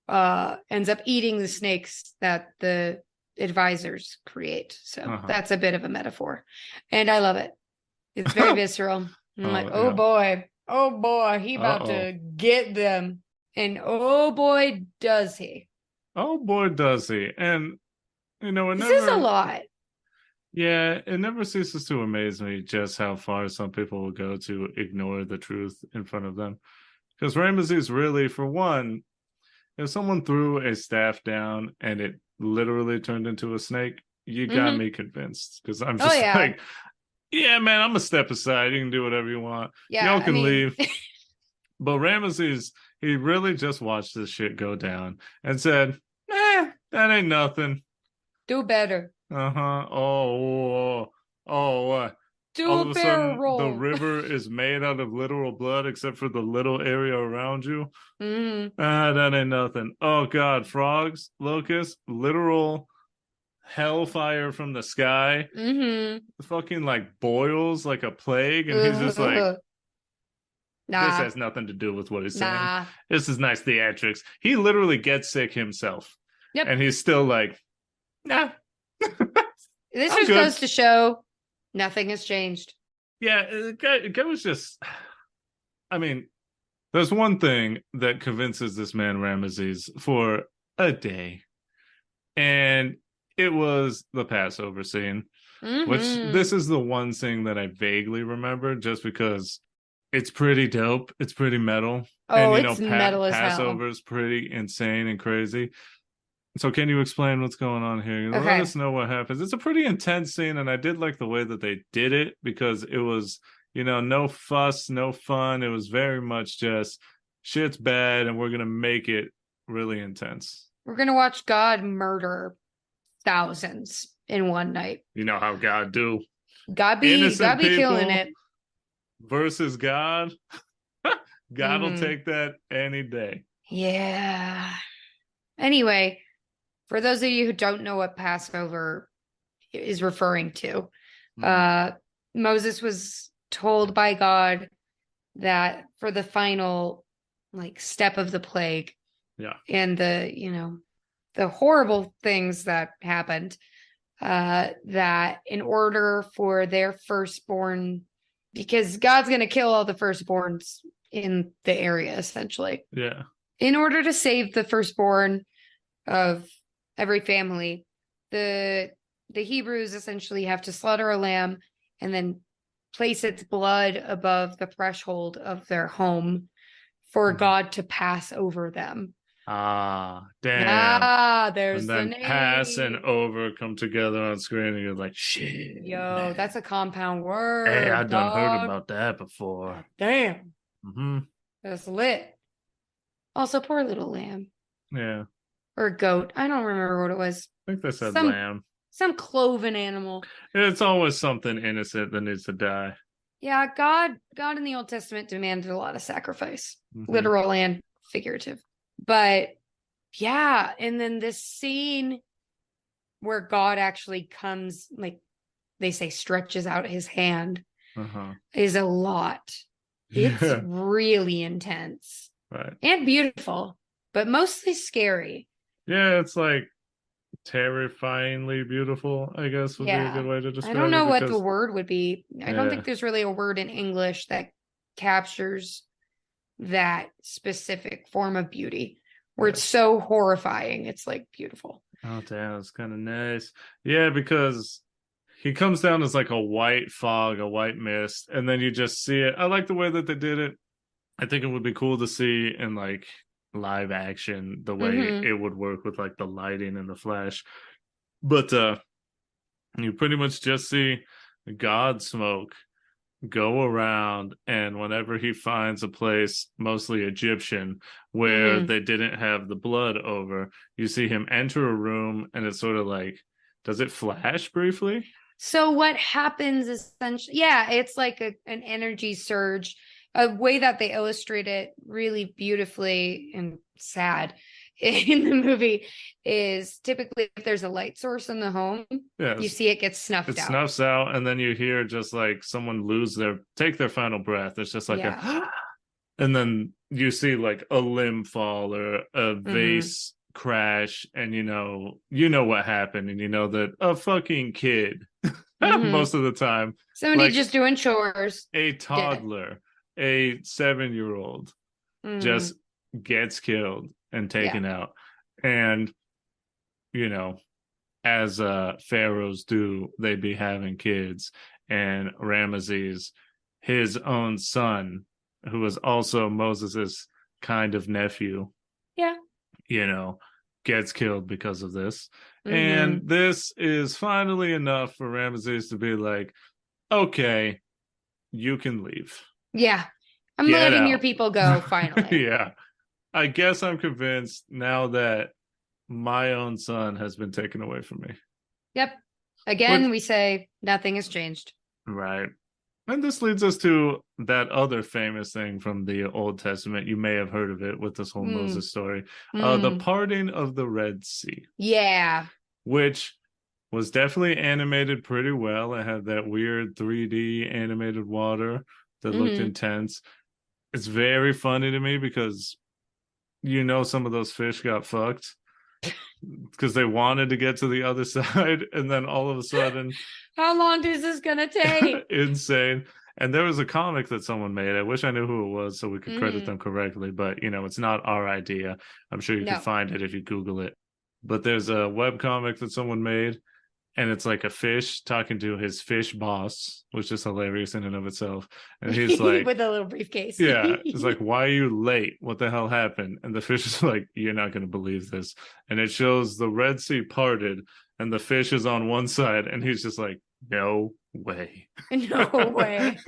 ends up eating the snakes that the advisors create. So that's a bit of a metaphor. And I love it. It's very visceral. I'm like, oh boy, he about to get them. And oh boy, does he. Oh boy, does he. And, This is a lot. Yeah, it never ceases to amaze me just how far some people will go to ignore the truth in front of them. Because Ramesses really, for one, if someone threw a staff down and it literally turned into a snake, you got me convinced. Because I'm just like, yeah, man, I'm going to step aside. You can do whatever you want. Yeah, Y'all can leave. But Ramesses, he really just watched this shit go down and said, that ain't nothing. Do better. Uh-huh. Oh, what? Do all of a sudden, roll. the river is made out of literal blood, except for the little area around you. That ain't nothing. Oh God, frogs, locusts, literal hellfire from the sky. Fucking like boils like a plague, and he's just like, this has nothing to do with what he's saying. This is nice theatrics. He literally gets sick himself. Yep. And he's still like, nah. This just goes to show nothing has changed. Yeah, it was just, I mean, there's one thing that convinces this man Ramesses for a day. And it was the Passover scene, which this is the one thing that I vaguely remember just because it's pretty dope. It's pretty metal. Oh, and, it's metal as hell. Passover is pretty insane and crazy. So can you explain what's going on here? Let us know what happens. It's a pretty intense scene, and I did like the way that they did it because it was, no fuss, no fun. It was very much just shit's bad, and we're going to make it really intense. We're going to watch God murder thousands in one night. You know how God do. God be killing it. Versus God. God will take that any day. Yeah. Anyway, for those of you who don't know what Passover is referring to, Moses was told by God that for the final step of the plague, and the horrible things that happened, that in order for their firstborn, because God's going to kill all the firstborns in the area, essentially. Yeah. In order to save the firstborn of every family, the Hebrews essentially have to slaughter a lamb and then place its blood above the threshold of their home for God to pass over them. Ah, damn. Ah, there's And the then name. pass and over come together on screen, and you're like, shit. Yo, man. that's a compound word. Hey, I done heard dog. about that before. Damn, Mm-hmm. that's lit. Also, poor little lamb Yeah, or goat. I don't remember what it was. I think they said Some- lamb. Some cloven animal. It's always something innocent that needs to die. Yeah, God in the Old Testament demanded a lot of sacrifice, Mhm. literal and figurative. But yeah, and then this scene where God actually comes, like they say, stretches out his hand Uh-huh. is a lot. It's Yeah, really intense right. and beautiful, but mostly scary. Yeah, it's like terrifyingly beautiful, I guess would be a good way to I describe don't know it. what the because- word would be. I don't Yeah. think there's really a word in English that captures that specific form of beauty where Yeah. it's so horrifying. It's like beautiful. Oh, damn, it's kind of nice. Yeah, because he comes down as like a white fog, a white mist, and then you just see it. I like the way that they did it. I think it would be cool to see in like live action the way Mhm. it would work with like the lighting and the flash. But you pretty much just see God smoke go around, and whenever he finds a place, mostly Egyptian, where Mhm. they didn't have the blood over, you see him enter a room, and it's sort of like, does it flash briefly? So what happens essentially, yeah, it's like an energy surge. A way that they illustrate it really beautifully and sad in the movie is typically if there's a light source in the home, Yes. you see it gets snuffed It out. snuffs out, and then you hear just like someone take their final breath. It's just like Yeah. and then you see like a limb fall or a vase crash, and you know what happened, and you know that a fucking kid Mhm. most of the time, Somebody like just doing chores. a toddler, a 7-year-old Mm. just gets killed and taken out. And you know, as pharaohs do, they'd be having kids, and Ramesses, his own son, who was also Moses's kind of nephew, Yeah. you know, gets killed because of this. Mhm. And this is finally enough for Ramesses to be like, okay, you can leave. Yeah. I'm Get letting your out. people go finally. Yeah. I guess I'm convinced now that my own son has been taken away from me. Yep. Again, Which- we say nothing has changed. Right. And this leads us to that other famous thing from the Old Testament. You may have heard of it with this whole Moses story. The parting of the Red Sea. Yeah. Which was definitely animated pretty well. It had that weird 3D animated water that looked intense. It's very funny to me because some of those fish got fucked because they wanted to get to the other side, and then all of a sudden, how long is this gonna take? insane. And there was a comic that someone made. I wish I knew who it was so we could credit them correctly, but it's not our idea. I'm sure you can find it if you Google it. But there's a web comic that someone made, and it's like a fish talking to his fish boss, which is hilarious in and of itself. And he's like, with a little briefcase. yeah, it's like, why are you late? What the hell happened? And the fish is like, you're not going to believe this. And it shows the Red Sea parted, and the fish is on one side, and he's just like, no way. No way.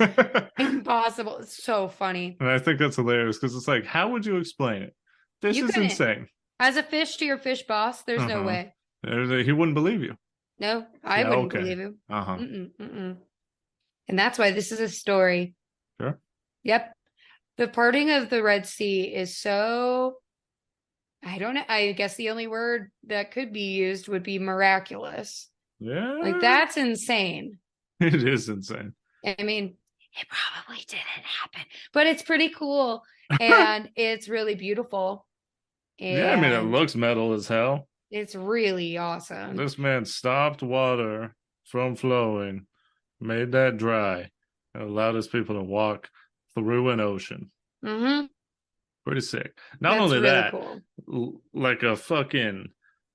Impossible. It's so funny. And I think that's hilarious because it's like, how would you explain it? This is couldn't. insane. As a fish to your fish boss, there's no way. He wouldn't believe you. No, I wouldn't believe him. And that's why this is a story. Sure. Yep. The parting of the Red Sea is so, I don't know. I guess the only word that could be used would be miraculous. Yeah. Like, that's insane. It is insane. I mean, it probably didn't happen, but it's pretty cool and it's really beautiful. Yeah, I mean, it And looks metal as hell. it's really awesome. This man stopped water from flowing, made that dry, and allowed his people to walk through an ocean. Mm-hmm. Pretty sick. Not That's only really that, cool. like a fucking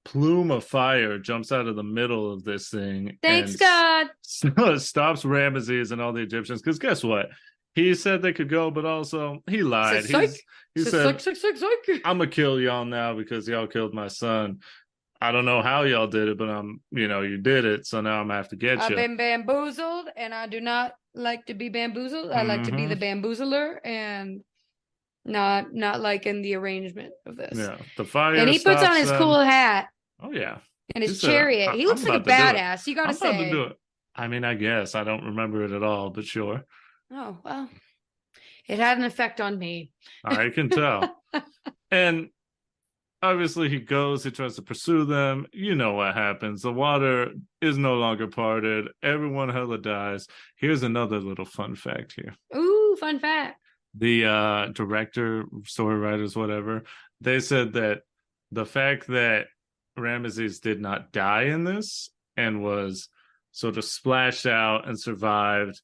plume of fire jumps out of the middle of this thing Thanks, and God. stops Ramesses and all the Egyptians. Because guess what? He said they could go, but also he lied. He said, Psych. I'm gonna kill y'all now because y'all killed my son. I don't know how y'all did it, but you did it, so now I'm gonna have to get I've you. been bamboozled, and I do not like to be bamboozled. I like to be the bamboozler, and not liking the arrangement of this. Yeah, the fire. And he puts on his cool hat. Oh yeah, and his chariot. He looks like a badass. You gotta say. I'm about to do it. I mean, I guess I don't remember it at all, but sure. Oh well, it had an effect on me. I can tell. And obviously he goes, he tries to pursue them. You know what happens. The water is no longer parted. Everyone hella dies. Here's another little fun fact here. Ooh, fun fact. The director, story writers, whatever, they said that the fact that Ramesses did not die in this and was sort of splashed out and survived,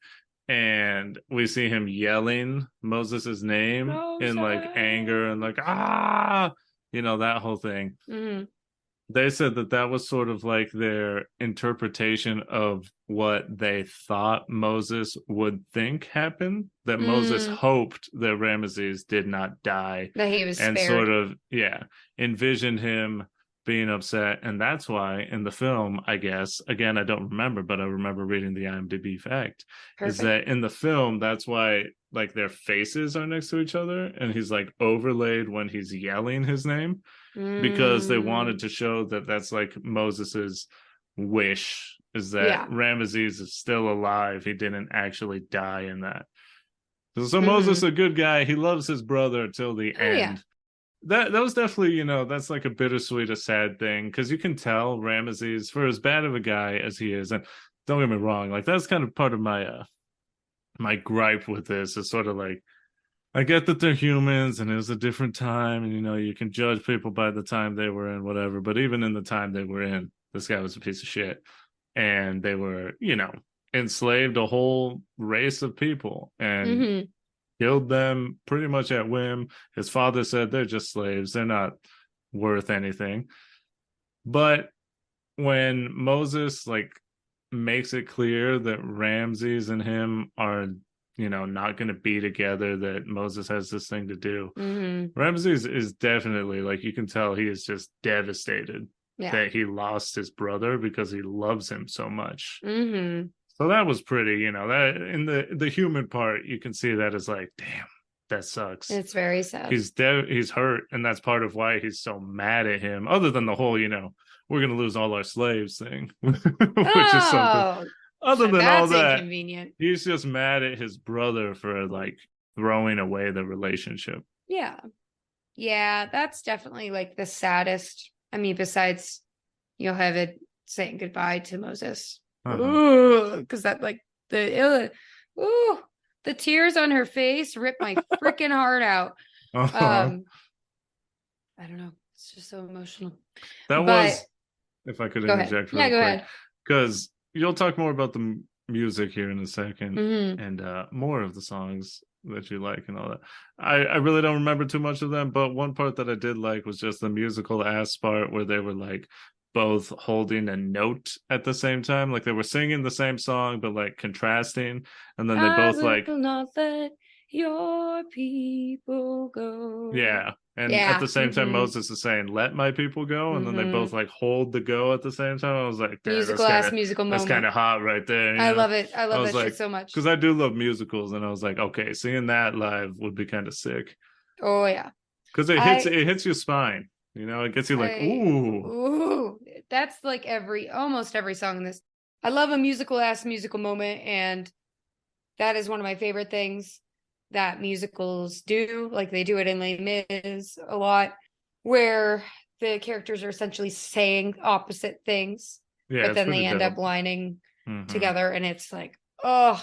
and we see him yelling Moses' name in like anger and like, that whole thing. Mm-hmm. They said that was sort of like their interpretation of what they thought Moses would think happened, that Moses hoped that Ramesses did not die. That he was and spared. Sort of, envisioned him being upset. And that's why in the film, I guess, again, I don't remember, but I remember reading the IMDb fact, is that in the film, that's why like their faces are next to each other and he's like overlaid when he's yelling his name. Because they wanted to show that that's like Moses's wish, is that Ramesses is still alive. He didn't actually die in that. So Moses, a good guy. He loves his brother till the end. That was definitely, that's like a bittersweet, a sad thing, because you can tell Ramesses, for as bad of a guy as he is, and don't get me wrong, like that's kind of part of my my gripe with this, is sort of like, I get that they're humans and it was a different time, and you can judge people by the time they were in, whatever. But even in the time they were in, this guy was a piece of shit. And they were, enslaved a whole race of people and killed them pretty much at whim. His father said they're just slaves, they're not worth anything. But when Moses like makes it clear that Ramses and him are not going to be together, that Moses has this thing to do. Ramses is definitely, like, you can tell he is just devastated that he lost his brother because he loves him so much. So that was pretty, that in the human part, you can see that as like, damn, that sucks. It's very sad. He's hurt, and that's part of why he's so mad at him, other than the whole, we're going to lose all our slaves thing, which is something. Other than all that, he's just mad at his brother for like throwing away the relationship. Yeah, that's definitely like the saddest. I mean, besides Yocheved saying goodbye to Moses, because that like the tears on her face ripped my freaking heart out. I don't know, it's just so emotional. If I could interject, go ahead, because you'll talk more about the music here in a second, and more of the songs that you like and all that. I really don't remember too much of them, but one part that I did like was just the musical ass part where they were like both holding a note at the same time, like they were singing the same song but like contrasting, and then they both like, not let your people go. And at the same time, Moses is saying, let my people go. And then they both like hold the go at the same time. I was like, musical moment. That's kind of hot right there. I love it. I love that shit so much. Because I do love musicals. And I was like, okay, seeing that live would be kind of sick. Oh, yeah. Because it hits your spine. It gets you like, ooh. That's like almost every song in this. I love a musical moment. And that is one of my favorite things that musicals do. Like they do it in Les Mis a lot, where the characters are essentially saying opposite things, but then they end up lining together, and it's like,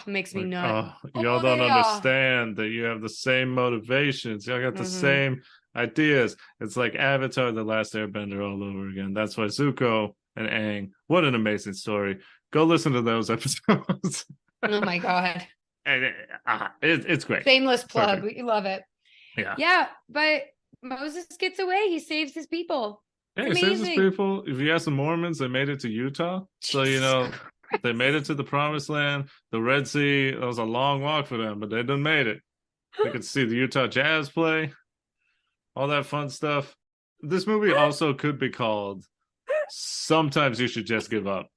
makes me nut. Y'all don't understand that you have the same motivations, y'all got the same ideas. It's like Avatar: The Last Airbender all over again. That's why Zuko and Aang, what an amazing story. Go listen to those episodes. Oh my god. And it's great. Shameless plug. We love it. Yeah, but Moses gets away. He saves his people. Hey, It's census amazing. people, if you ask the Mormons, they made it to Utah. So, Jesus they Christ. made it to the promised land, the Red Sea. It was a long walk for them, but they done made it. They could see the Utah Jazz play, all that fun stuff. This movie also could be called Sometimes You Should Just Give Up,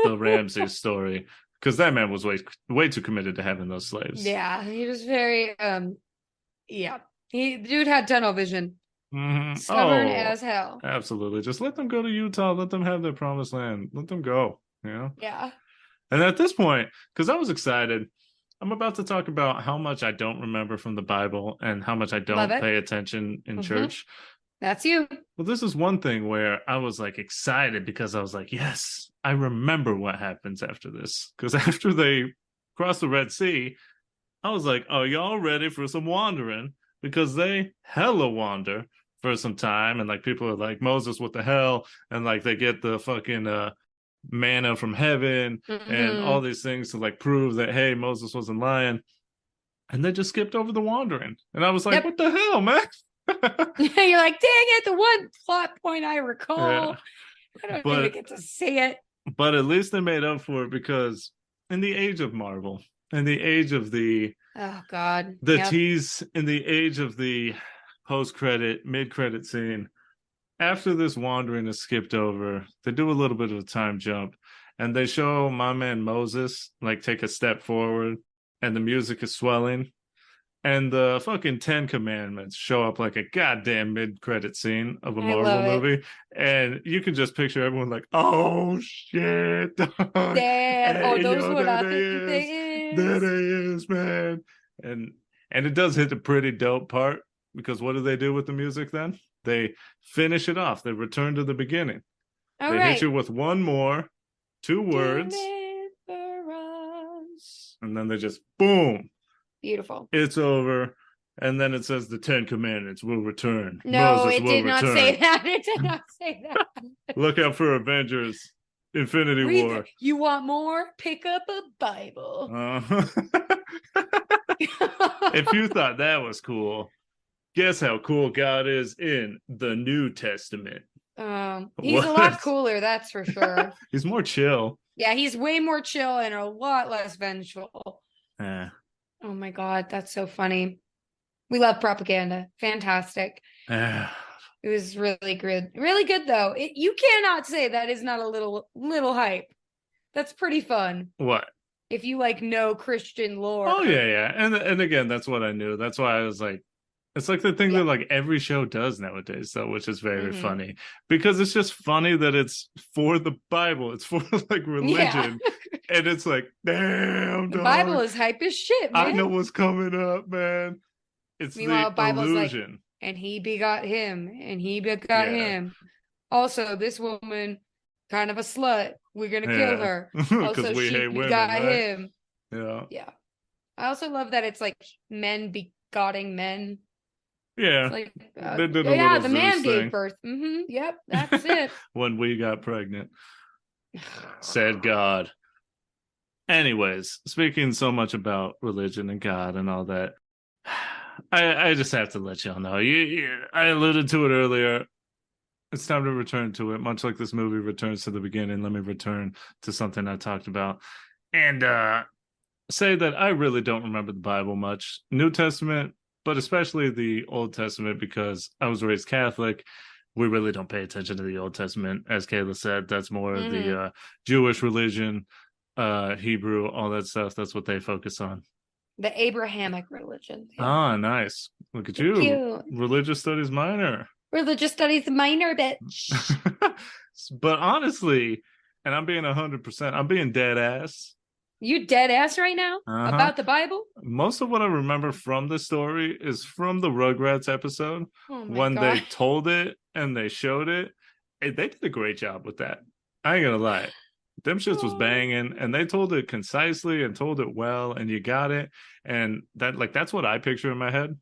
the Ramses story, because that man was way too committed to having those slaves. Yeah, he was very yeah. Dude had tunnel vision. Stubborn Oh, as hell. absolutely. Just let them go to Utah. Let them have their promised land. Let them go. Yeah. And at this point, because I was excited, I'm about to talk about how much I don't remember from the Bible and how much I Love don't it. pay attention in Mhm. church. That's you. Well, this is one thing where I was like excited because I was like, yes, I remember what happens after this. Because after they cross the Red Sea, I was like, are y'all ready for some wandering? Because they hella wander for some time. And like people are like, Moses, what the hell? And like they get the fucking manna from heaven and all Mhm. these things to like prove that, hey, Moses wasn't lying. And they just skipped over the wandering. And I was like, Yep. what the hell, man? You're like, dang it, the one plot point I Yeah. recall. I don't even But get to say it. at least they made up for it because in the age of Marvel, in the age of Oh God. the Yep. tease, in the age of the post-credit, mid-credit scene, after this wandering is skipped over, they do a little bit of a time jump and they show my man Moses like take a step forward and the music is swelling and the fucking 10 commandments show up like a goddamn mid-credit scene of a I Marvel love it. movie and you can just picture everyone like, oh shit, dog. Damn. Oh, Hey those yo, what there I they think is, they there is. they is, man. and and it does hit a pretty dope part because what do they do with the music then? They finish it off. They return to the beginning. All They hit right. you with one more, two words, Deliver us. and then they just boom, Beautiful. it's over. And then it says the 10 Commandments will return. No, Moses it will did not say return. that. It did not say that. Look out for Avengers Infinity Read War. you want more? Pick up a Bible. If you thought that was cool, guess how cool God is in the New Testament. He's a lot What? cooler, that's for sure. He's more chill. Yeah, he's way more chill and a lot less vengeful. Eh, Oh my God, that's so funny. We love propaganda. Fantastic. eh. It was really good. Really good though. You cannot say that is not a little hype. That's pretty fun. What? If you like know Christian Oh lore. yeah. And again, that's what I knew. That's why I was like, it's like the thing Yeah. that like every show does nowadays, though, which is very Mhm. funny because it's just funny that it's for the Bible, it's for like religion, and it's like, damn, The Bible dog, is hype as shit, I man. know what's coming up, man. It's the Meanwhile, Bible's like, illusion. and he begot him, and he begot Yeah, him. Also, this woman, kind of a slut. We're gonna kill yeah, her. because Also, we she hate women, begot right? him. Yeah, Yeah. I also love that it's like men begetting men. yeah. It's like, They did a yeah, little the Zeus man gave thing birth. Yep, that's it. when we got pregnant. Said God. Anyways, speaking so much about religion and God and all that, I just have to let y'all know. I alluded to it earlier. It's time to return to it. Much like this movie returns to the beginning, let me return to something I talked about. And say that I really don't remember the Bible much. New Testament, but especially the Old Testament, because I was raised Catholic. We really don't pay attention to the Old Testament. As Kayla said, that's more of the Jewish religion, Hebrew, all that stuff. That's what they focus on. The Abrahamic religion. Yeah. Ah, nice. Look at Thank you. you. Religious studies minor. Religious studies minor, bitch. But honestly, and I'm being 100%, I'm being dead ass. You dead ass right now about the Bible? Most of what I remember from the story is from the Rugrats episode Oh my when they God. told it and they showed it. They did a great job with that. I ain't gonna lie. Them shits was banging and they told it concisely and told it well and you got it. And that's what I picture in my head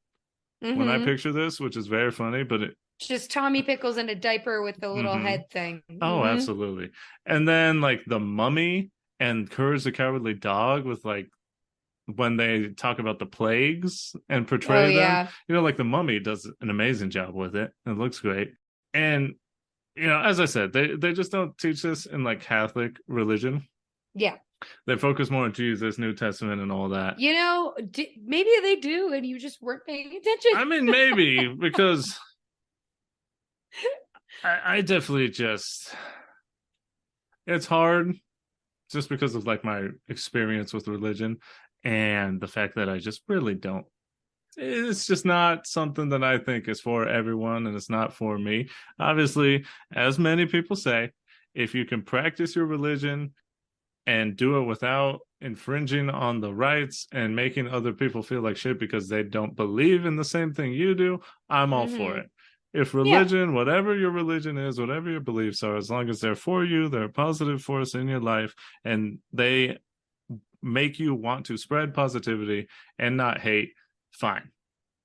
when I picture this, which is very funny, but just Tommy Pickles in a diaper with the little head thing. Oh, absolutely. And then like the Mummy and Courage the Cowardly Dog with like when they talk about the plagues and portray them, like the Mummy does an amazing job with it. It looks great. And as I said, they just don't teach this in like Catholic religion. Yeah. They focus more on Jesus, New Testament, and all that. Maybe they do, and you just weren't paying attention. I mean, maybe because I definitely it's hard just because of like my experience with religion and the fact that I just really don't. It's just not something that I think is for everyone, and it's not for me. Obviously, as many people say, if you can practice your religion and do it without infringing on the rights and making other people feel like shit because they don't believe in the same thing you do, I'm all for it. If religion, whatever your religion is, whatever your beliefs are, as long as they're for you, they're a positive force in your life, and they make you want to spread positivity and not hate, fine.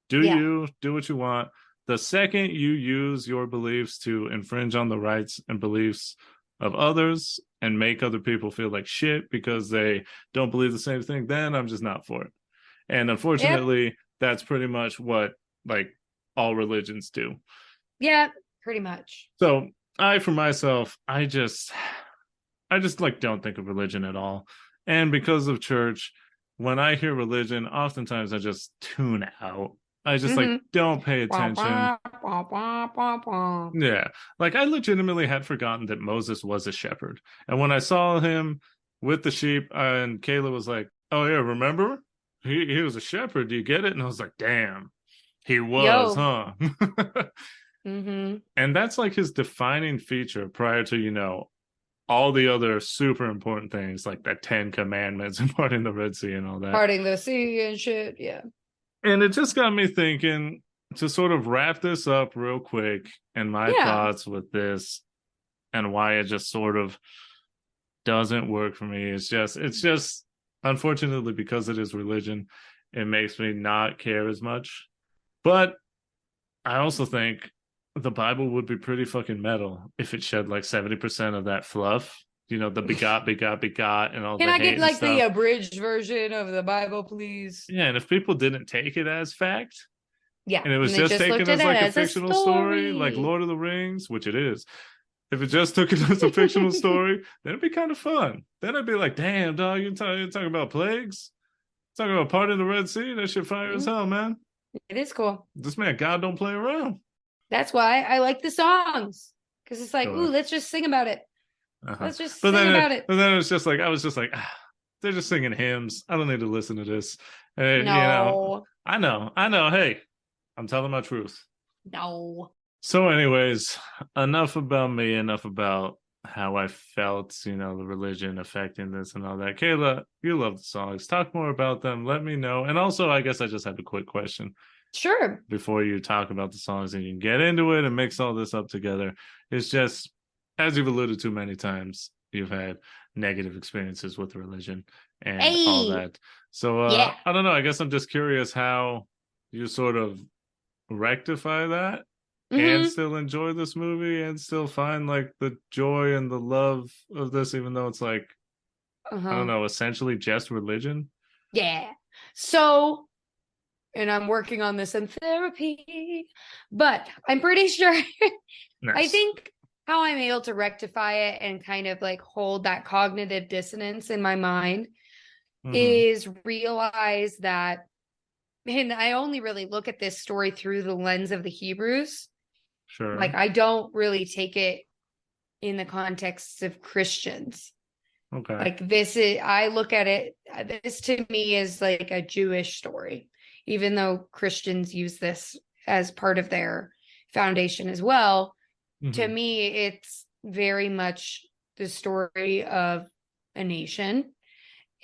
Do what you want. The second you use your beliefs to infringe on the rights and beliefs of others and make other people feel like shit because they don't believe the same thing, then I'm just not for it. And unfortunately, that's pretty much what like all religions do. Yeah, pretty much. So for myself, I just like don't think of religion at all. And because of church, when I hear religion, oftentimes I just tune out. I just like don't pay attention. Yeah. Like I legitimately had forgotten that Moses was a shepherd. And when I saw him with the sheep and Kayla was like, "Oh yeah, remember? He was a shepherd. Do you get it?" And I was like, "Damn. He was, huh?" And that's like his defining feature prior to, all the other super important things like the 10 Commandments and parting the Red Sea and all that. Parting the sea and shit, yeah. And it just got me thinking to sort of wrap this up real quick and my thoughts with this and why it just sort of doesn't work for me. It's just unfortunately because it is religion, it makes me not care as much. But I also think the Bible would be pretty fucking metal if it shed like 70% of that fluff. The begot, and all. Can the I get like stuff. the abridged version of the Bible, please? Yeah, and if people didn't take it as fact, yeah, and it was just taken as like a fictional story, like Lord of the Rings, which it is. If it just took it as a fictional story, then it'd be kind of fun. Then I'd be like, damn, dog, you're talking about plagues? Talking about part of the Red Sea? That shit fire as hell, man. It is cool. This man, God don't play around. That's why I like the songs. Because it's like, ooh, let's just sing about it. Let's just sing about it. But then it's just like, I was just like, they're just singing hymns. I don't need to listen to this. No. I know. Hey, I'm telling my truth. No. So anyways, enough about me, enough about how I felt, the religion affecting this and all that. Kayla, you love the songs. Talk more about them. Let me know. And also, I guess I just have a quick question. Sure. Before you talk about the songs and you can get into it and mix all this up together. It's just, as you've alluded to many times, you've had negative experiences with religion and all that. So I don't know. I guess I'm just curious how you sort of rectify that and still enjoy this movie and still find like the joy and the love of this, even though it's like, I don't know, essentially just religion. Yeah. So, and I'm working on this in therapy, but I'm pretty sure Nice. I think how I'm able to rectify it and kind of like hold that cognitive dissonance in my mind is realize that, and I only really look at this story through the lens of the Hebrews. Sure. Like I don't really take it in the context of Christians. Okay. Like I look at it, this to me is like a Jewish story, even though Christians use this as part of their foundation as well. To me, it's very much the story of a nation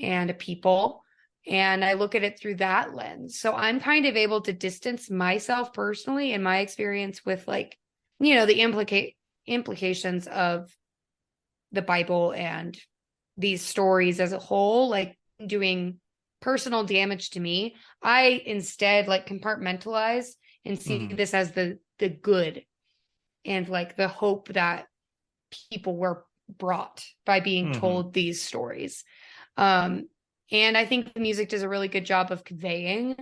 and a people. And I look at it through that lens. So I'm kind of able to distance myself personally in my experience with like, the implications of the Bible and these stories as a whole, like doing personal damage to me. I instead like compartmentalize and see this as the good and like the hope that people were brought by being told these stories. And I think the music does a really good job of conveying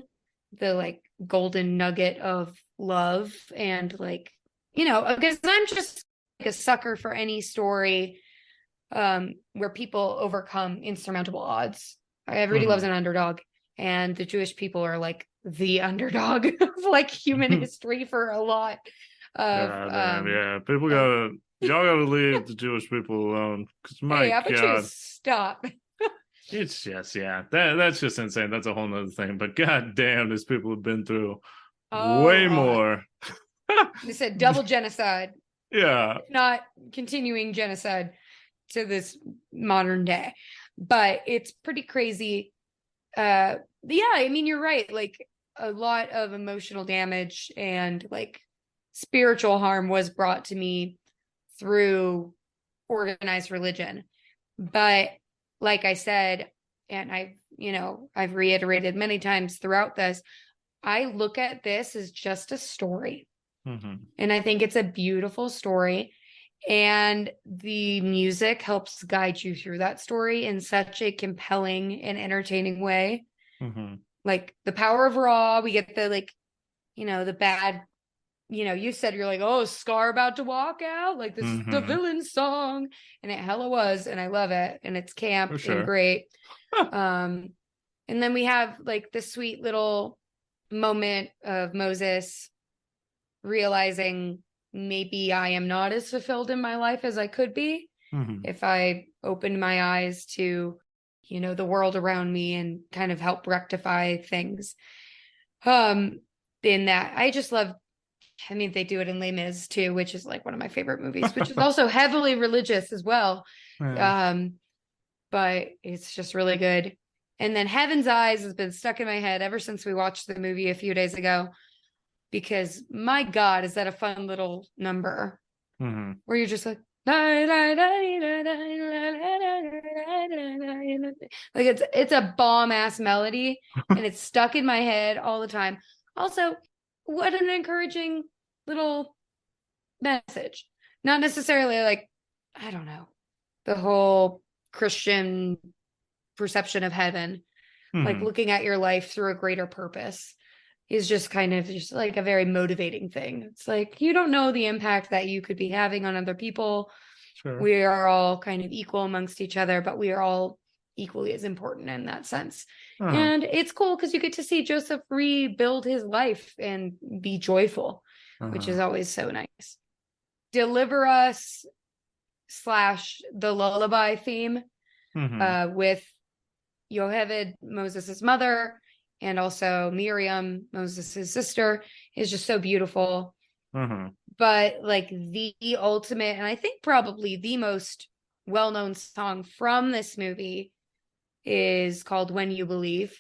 the like golden nugget of love and like, because I'm just a sucker for any story where people overcome insurmountable odds. Everybody loves an underdog, and the Jewish people are like the underdog of like human history for a lot of people y'all gotta leave the Jewish people alone, because my how about you God, stop. it's just that's just insane. That's a whole nother thing, but god damn, these people have been through way more. They said double genocide, Yeah, if not continuing genocide to this modern day. But it's pretty crazy. I mean, you're right. Like, a lot of emotional damage and like spiritual harm was brought to me through organized religion. But like I said, and I've reiterated many times throughout this, I look at this as just a story. And I think it's a beautiful story. And the music helps guide you through that story in such a compelling and entertaining way. Like the power of Ra, we get the the bad, you said you're like, oh, Scar about to walk out, like this is the villain song, and it hella was, and I love it, and it's camp and great. And then we have like this sweet little moment of Moses realizing maybe I am not as fulfilled in my life as I could be if I opened my eyes to the world around me and kind of help rectify things. In that, I just love, I mean, they do it in Les Mis too, which is like one of my favorite movies, which is also heavily religious as well. But it's just really good. And then Heaven's Eyes has been stuck in my head ever since we watched the movie a few days ago, because my God, is that a fun little number where you're just like, like it's a bomb ass melody, and it's stuck in my head all the time. Also, what an encouraging little message. Not necessarily like, I don't know, the whole Christian perception of heaven, like looking at your life through a greater purpose is just kind of just like a very motivating thing. It's like, you don't know the impact that you could be having on other people. We are all kind of equal amongst each other, but we are all equally as important in that sense. And it's cool because you get to see Joseph rebuild his life and be joyful, which is always so nice. Deliver Us / the lullaby theme with Yocheved, Moses' mother, and also Miriam, Moses' sister, is just so beautiful. But like the ultimate, and I think probably the most well-known song from this movie is called When You Believe.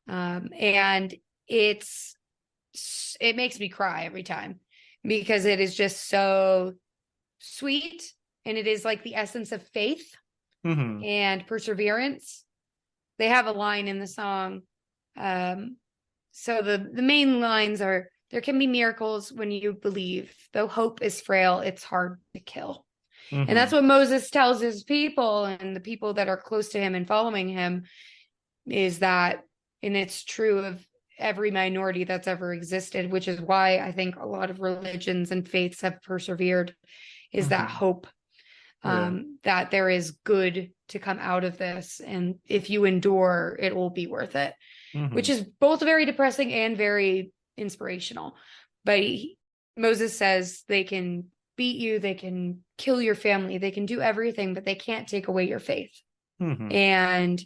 And it makes me cry every time because it is just so sweet, and it is like the essence of faith and perseverance. They have a line in the song. So the main lines are, there can be miracles when you believe, though hope is frail, it's hard to kill. And that's what Moses tells his people and the people that are close to him and following him, is that, and it's true of every minority that's ever existed, which is why I think a lot of religions and faiths have persevered, is that hope, that there is good to come out of this. And if you endure, it will be worth it, which is both very depressing and very inspirational. But Moses says they can beat you, they can kill your family, they can do everything, but they can't take away your faith. And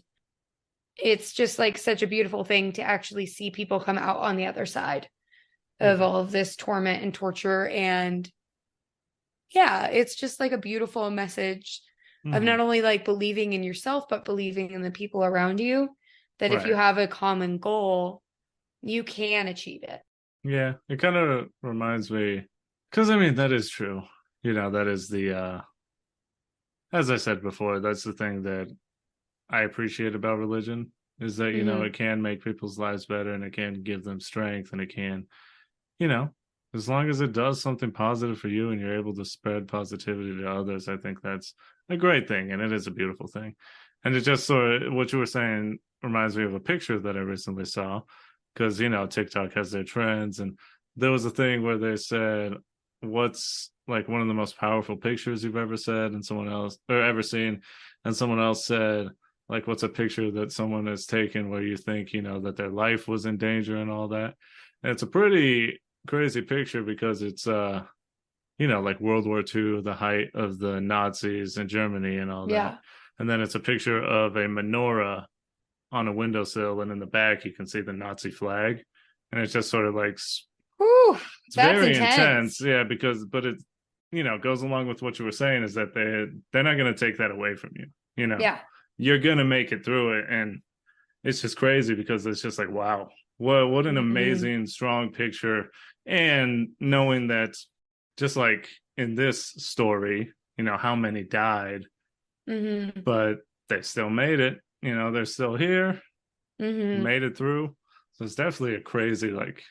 it's just like such a beautiful thing to actually see people come out on the other side of all of this torment and torture. And yeah, it's just like a beautiful message of not only like believing in yourself, but believing in the people around you, that if you have a common goal, you can achieve it. Yeah, it kind of reminds me, because I mean, that is true. That is the, as I said before, that's the thing that I appreciate about religion, is that, it can make people's lives better, and it can give them strength, and it can, as long as it does something positive for you and you're able to spread positivity to others, I think that's a great thing, and it is a beautiful thing. And it just sort of, what you were saying reminds me of a picture that I recently saw, because, TikTok has their trends, and there was a thing where they said, what's like one of the most powerful pictures you've ever said and someone else or ever seen, and someone else said like what's a picture that someone has taken where you think, that their life was in danger and all that. And it's a pretty crazy picture because it's like World War II, the height of the Nazis in Germany and all that. Yeah. And then it's a picture of a menorah on a windowsill, and in the back you can see the Nazi flag. And it's just sort of like, Whew, it's that's very intense. Yeah, but it, goes along with what you were saying, is that they're not going to take that away from you. Yeah. You're going to make it through it. And it's just crazy because it's just like, wow, what an amazing, strong picture. And knowing that just like in this story, how many died, but they still made it, they're still here, made it through. So it's definitely a crazy, like,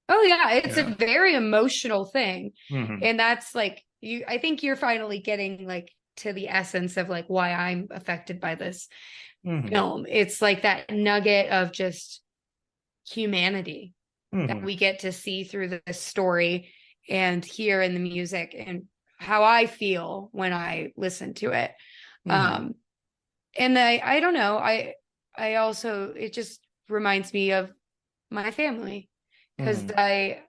oh yeah, it's a very emotional thing. Mm-hmm. And that's like, I think you're finally getting like to the essence of like why I'm affected by this film. It's like that nugget of just humanity that we get to see through this story and hear in the music and how I feel when I listen to it. And I don't know, I also, it just reminds me of my family, because I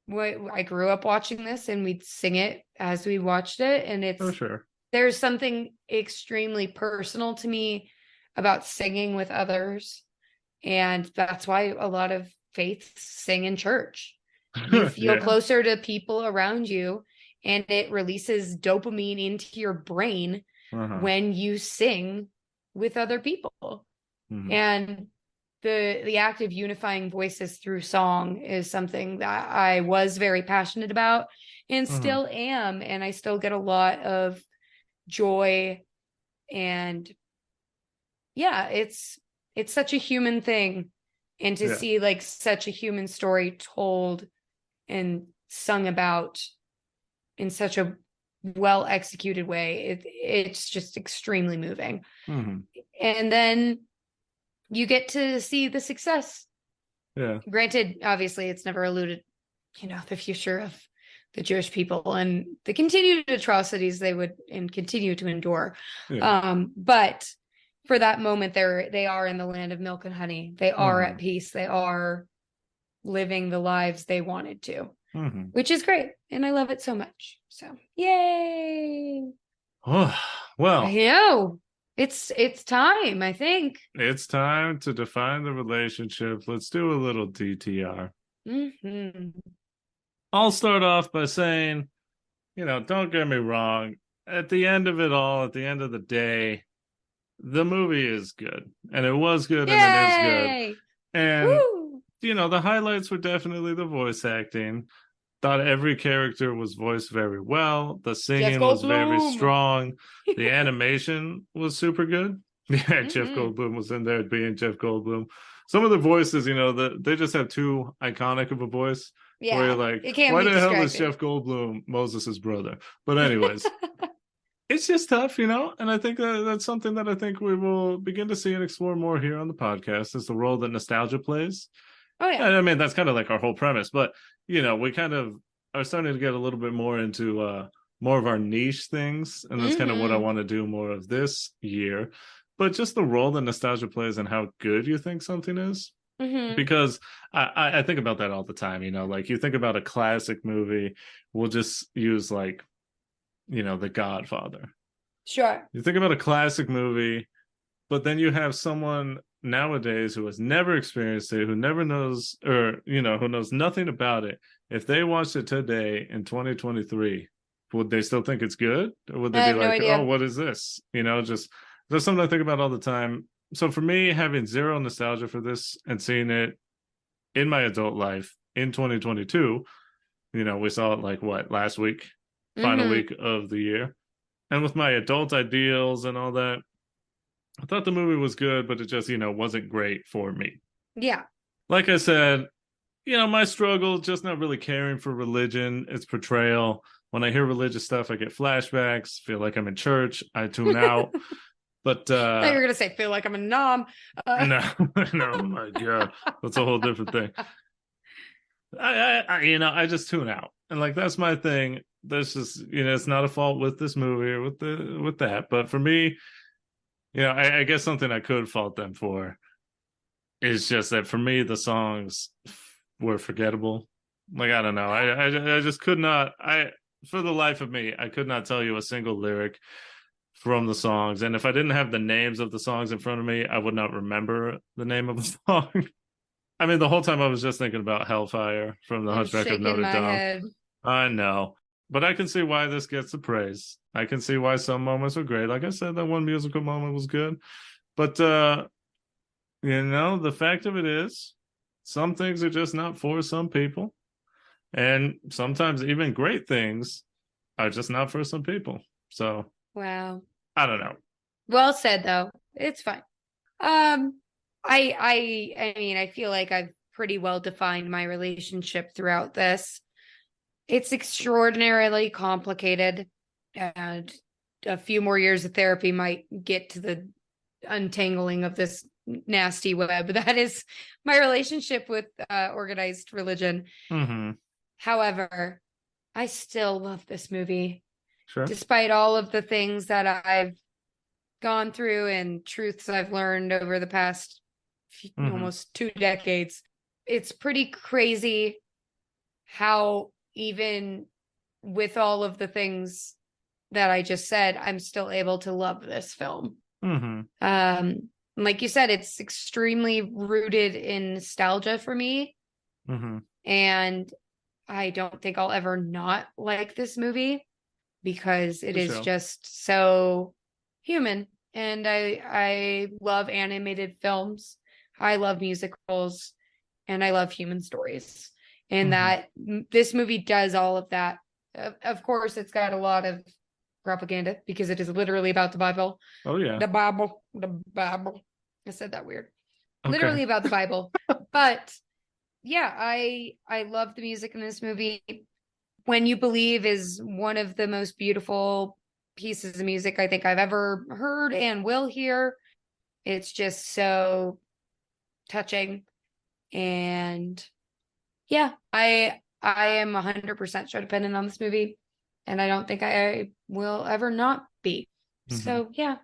grew up watching this and we'd sing it as we watched it. And it's, for sure, there's something extremely personal to me about singing with others. And that's why a lot of faiths sing in church. You feel closer to people around you, and it releases dopamine into your brain when you sing with other people. And the act of unifying voices through song is something that I was very passionate about and still am. And I still get a lot of joy. And yeah, it's such a human thing. And to see like such a human story told and sung about in such a well executed way, it's just extremely moving. And then you get to see the success. Granted, obviously it's never alluded, the future of the Jewish people and the continued atrocities they would and continue to endure. But for that moment, they are in the land of milk and honey. They are at peace. They are living the lives they wanted to, which is great. And I love it so much. So, yay. Oh, well, I know. It's time, I think. It's time to define the relationship. Let's do a little DTR. I'll start off by saying, don't get me wrong. At the end of it all, at the end of the day, the movie is good. And it was good. Yay! And it is good. And, woo! The highlights were definitely the voice acting. Thought every character was voiced very well. The singing was very strong. The animation was super good. Yeah, Jeff Goldblum was in there being Jeff Goldblum. Some of the voices, they just have too iconic of a voice. Yeah, where you're like, why the hell is Jeff Goldblum Moses' brother? But anyways, it's just tough, And I think that's something that I think we will begin to see and explore more here on the podcast, is the role that nostalgia plays. Oh yeah, I mean that's kind of like our whole premise, but we kind of are starting to get a little bit more into more of our niche things, and that's kind of what I want to do more of this year. But just the role that nostalgia plays and how good you think something is, because I think about that all the time. Like you think about a classic movie, we'll just use like, The Godfather. Sure. You think about a classic movie, but then you have someone nowadays who has never experienced it, who never knows, or who knows nothing about it. If they watched it today in 2023, would they still think it's good, or would they be like, oh, what is this? Just that's something I think about all the time. So for me, having zero nostalgia for this and seeing it in my adult life in 2022, we saw it like last week, final week of the year, and with my adult ideals and all that, I thought the movie was good, but it just, wasn't great for me. Yeah. Like I said, my struggle, just not really caring for religion, its portrayal. When I hear religious stuff, I get flashbacks, feel like I'm in church, I tune out. But I thought you were going to say, feel like I'm a nom. No, my God. That's a whole different thing. I just tune out. And like, that's my thing. That's just, it's not a fault with this movie or with that. But for me, I guess something I could fault them for is just that for me the songs were forgettable. Like, I don't know. I just could not. For the life of me, I could not tell you a single lyric from the songs. And if I didn't have the names of the songs in front of me, I would not remember the name of the song. I mean, the whole time I was just thinking about Hellfire from the I'm Hunchback of shaking Notre my Dame. head. I know. But I can see why this gets the praise. I can see why some moments were great. Like I said, that one musical moment was good. But the fact of it is, some things are just not for some people. And sometimes even great things are just not for some people. So Wow. I don't know. Well said, though. It's fine. I mean, I feel like I've pretty well defined my relationship throughout this. It's extraordinarily complicated, and a few more years of therapy might get to the untangling of this nasty web that is my relationship with organized religion. Mm-hmm. However, I still love this movie. Sure. Despite all of the things that I've gone through and truths I've learned over the past almost 2 decades. It's pretty crazy how, even with all of the things that I just said, I'm still able to love this film. Mm-hmm. Like you said, it's extremely rooted in nostalgia for me. Mm-hmm. And I don't think I'll ever not like this movie, because it is just so human. And I love animated films. I love musicals, and I love human stories. And that this movie does all of that. Of course, it's got a lot of propaganda, because it is literally about the Bible. Oh yeah. The Bible. I said that weird. Okay. Literally about the Bible. But yeah, I love the music in this movie. When You Believe is one of the most beautiful pieces of music I think I've ever heard and will hear. It's just so touching. And yeah, I am 100% Sho-Dependent on this movie, and I don't think I will ever not be. So yeah,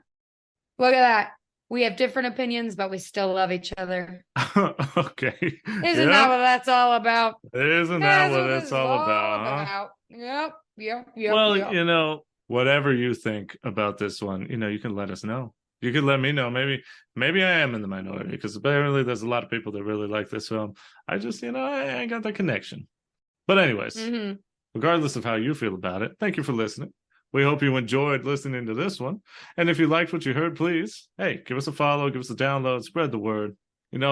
look at that. We have different opinions, but we still love each other. Okay. Isn't that what that's all about? Isn't that what it's all about? Huh? Yep. Well, whatever you think about this one, you can let us know. You could let me know. Maybe I am in the minority, because apparently there's a lot of people that really like this film. I just, I ain't got that connection. But anyways, regardless of how you feel about it, thank you for listening. We hope you enjoyed listening to this one. And if you liked what you heard, please, hey, give us a follow, give us a download, spread the word.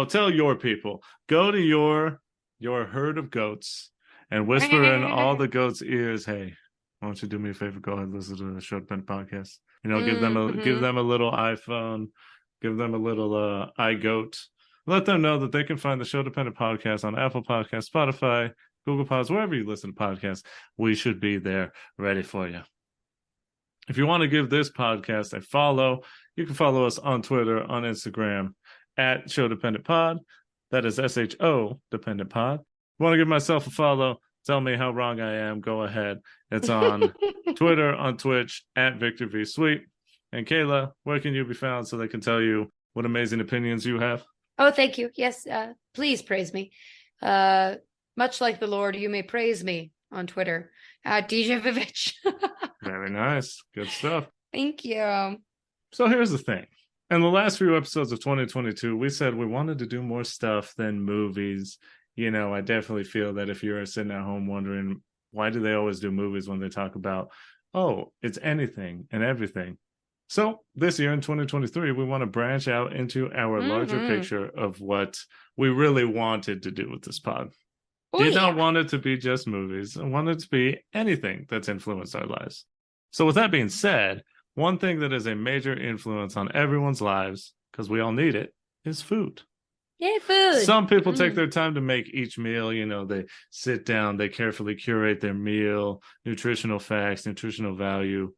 Tell your people. Go to your herd of goats and whisper in all the goats' ears, hey, why don't you do me a favor? Go ahead and listen to the Sho-Dependent podcast. Give them a little iPhone, give them a little iGoat. Let them know that they can find the Sho-Dependent podcast on Apple Podcasts, Spotify, Google Podcasts, wherever you listen to podcasts. We should be there ready for you. If you want to give this podcast a follow, you can follow us on Twitter, on Instagram, at Sho-Dependent Pod. That is SHO Dependent Pod. If you want to give myself a follow, tell me how wrong I am, go ahead. It's on Twitter, on Twitch, at Victor V. Sweet. And Kayla, where can you be found so they can tell you what amazing opinions you have? Oh, thank you. Yes, please praise me. Much like the Lord, you may praise me on Twitter at DJ Vivitch. Very nice. Good stuff. Thank you. So here's the thing. In the last few episodes of 2022, we said we wanted to do more stuff than movies. I definitely feel that if you're sitting at home wondering, why do they always do movies when they talk about, it's anything and everything. So this year in 2023, we want to branch out into our larger picture of what we really wanted to do with this pod. Did not want it to be just movies. I wanted it to be anything that's influenced our lives. So with that being said, one thing that is a major influence on everyone's lives, because we all need it, is food. Yeah, food. Some people take their time to make each meal. They sit down, they carefully curate their meal, nutritional facts, nutritional value,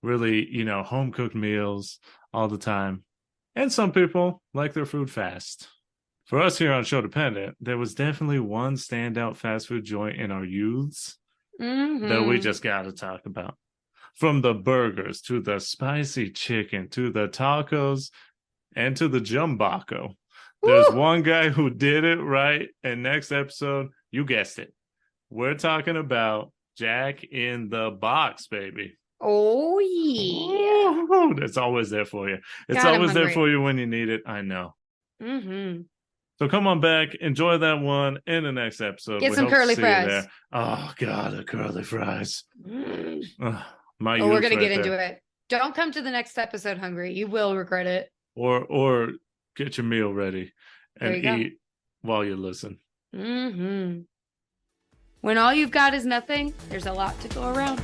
really, home-cooked meals all the time. And some people like their food fast. For us here on Sho-Dependent, there was definitely one standout fast food joint in our youths that we just got to talk about. From the burgers to the spicy chicken to the tacos and to the jumbaco. There's one guy who did it right. And next episode, you guessed it, we're talking about Jack in the Box, baby. Oh, yeah. Ooh, it's always there for you. It's always there for you when you need it. I know. So come on back. Enjoy that one in the next episode. Get some curly fries. Oh, God, the curly fries. We're We're going to get into it. Don't come to the next episode hungry. You will regret it. Or get your meal ready and eat while you listen. When all you've got is nothing, there's a lot to go around.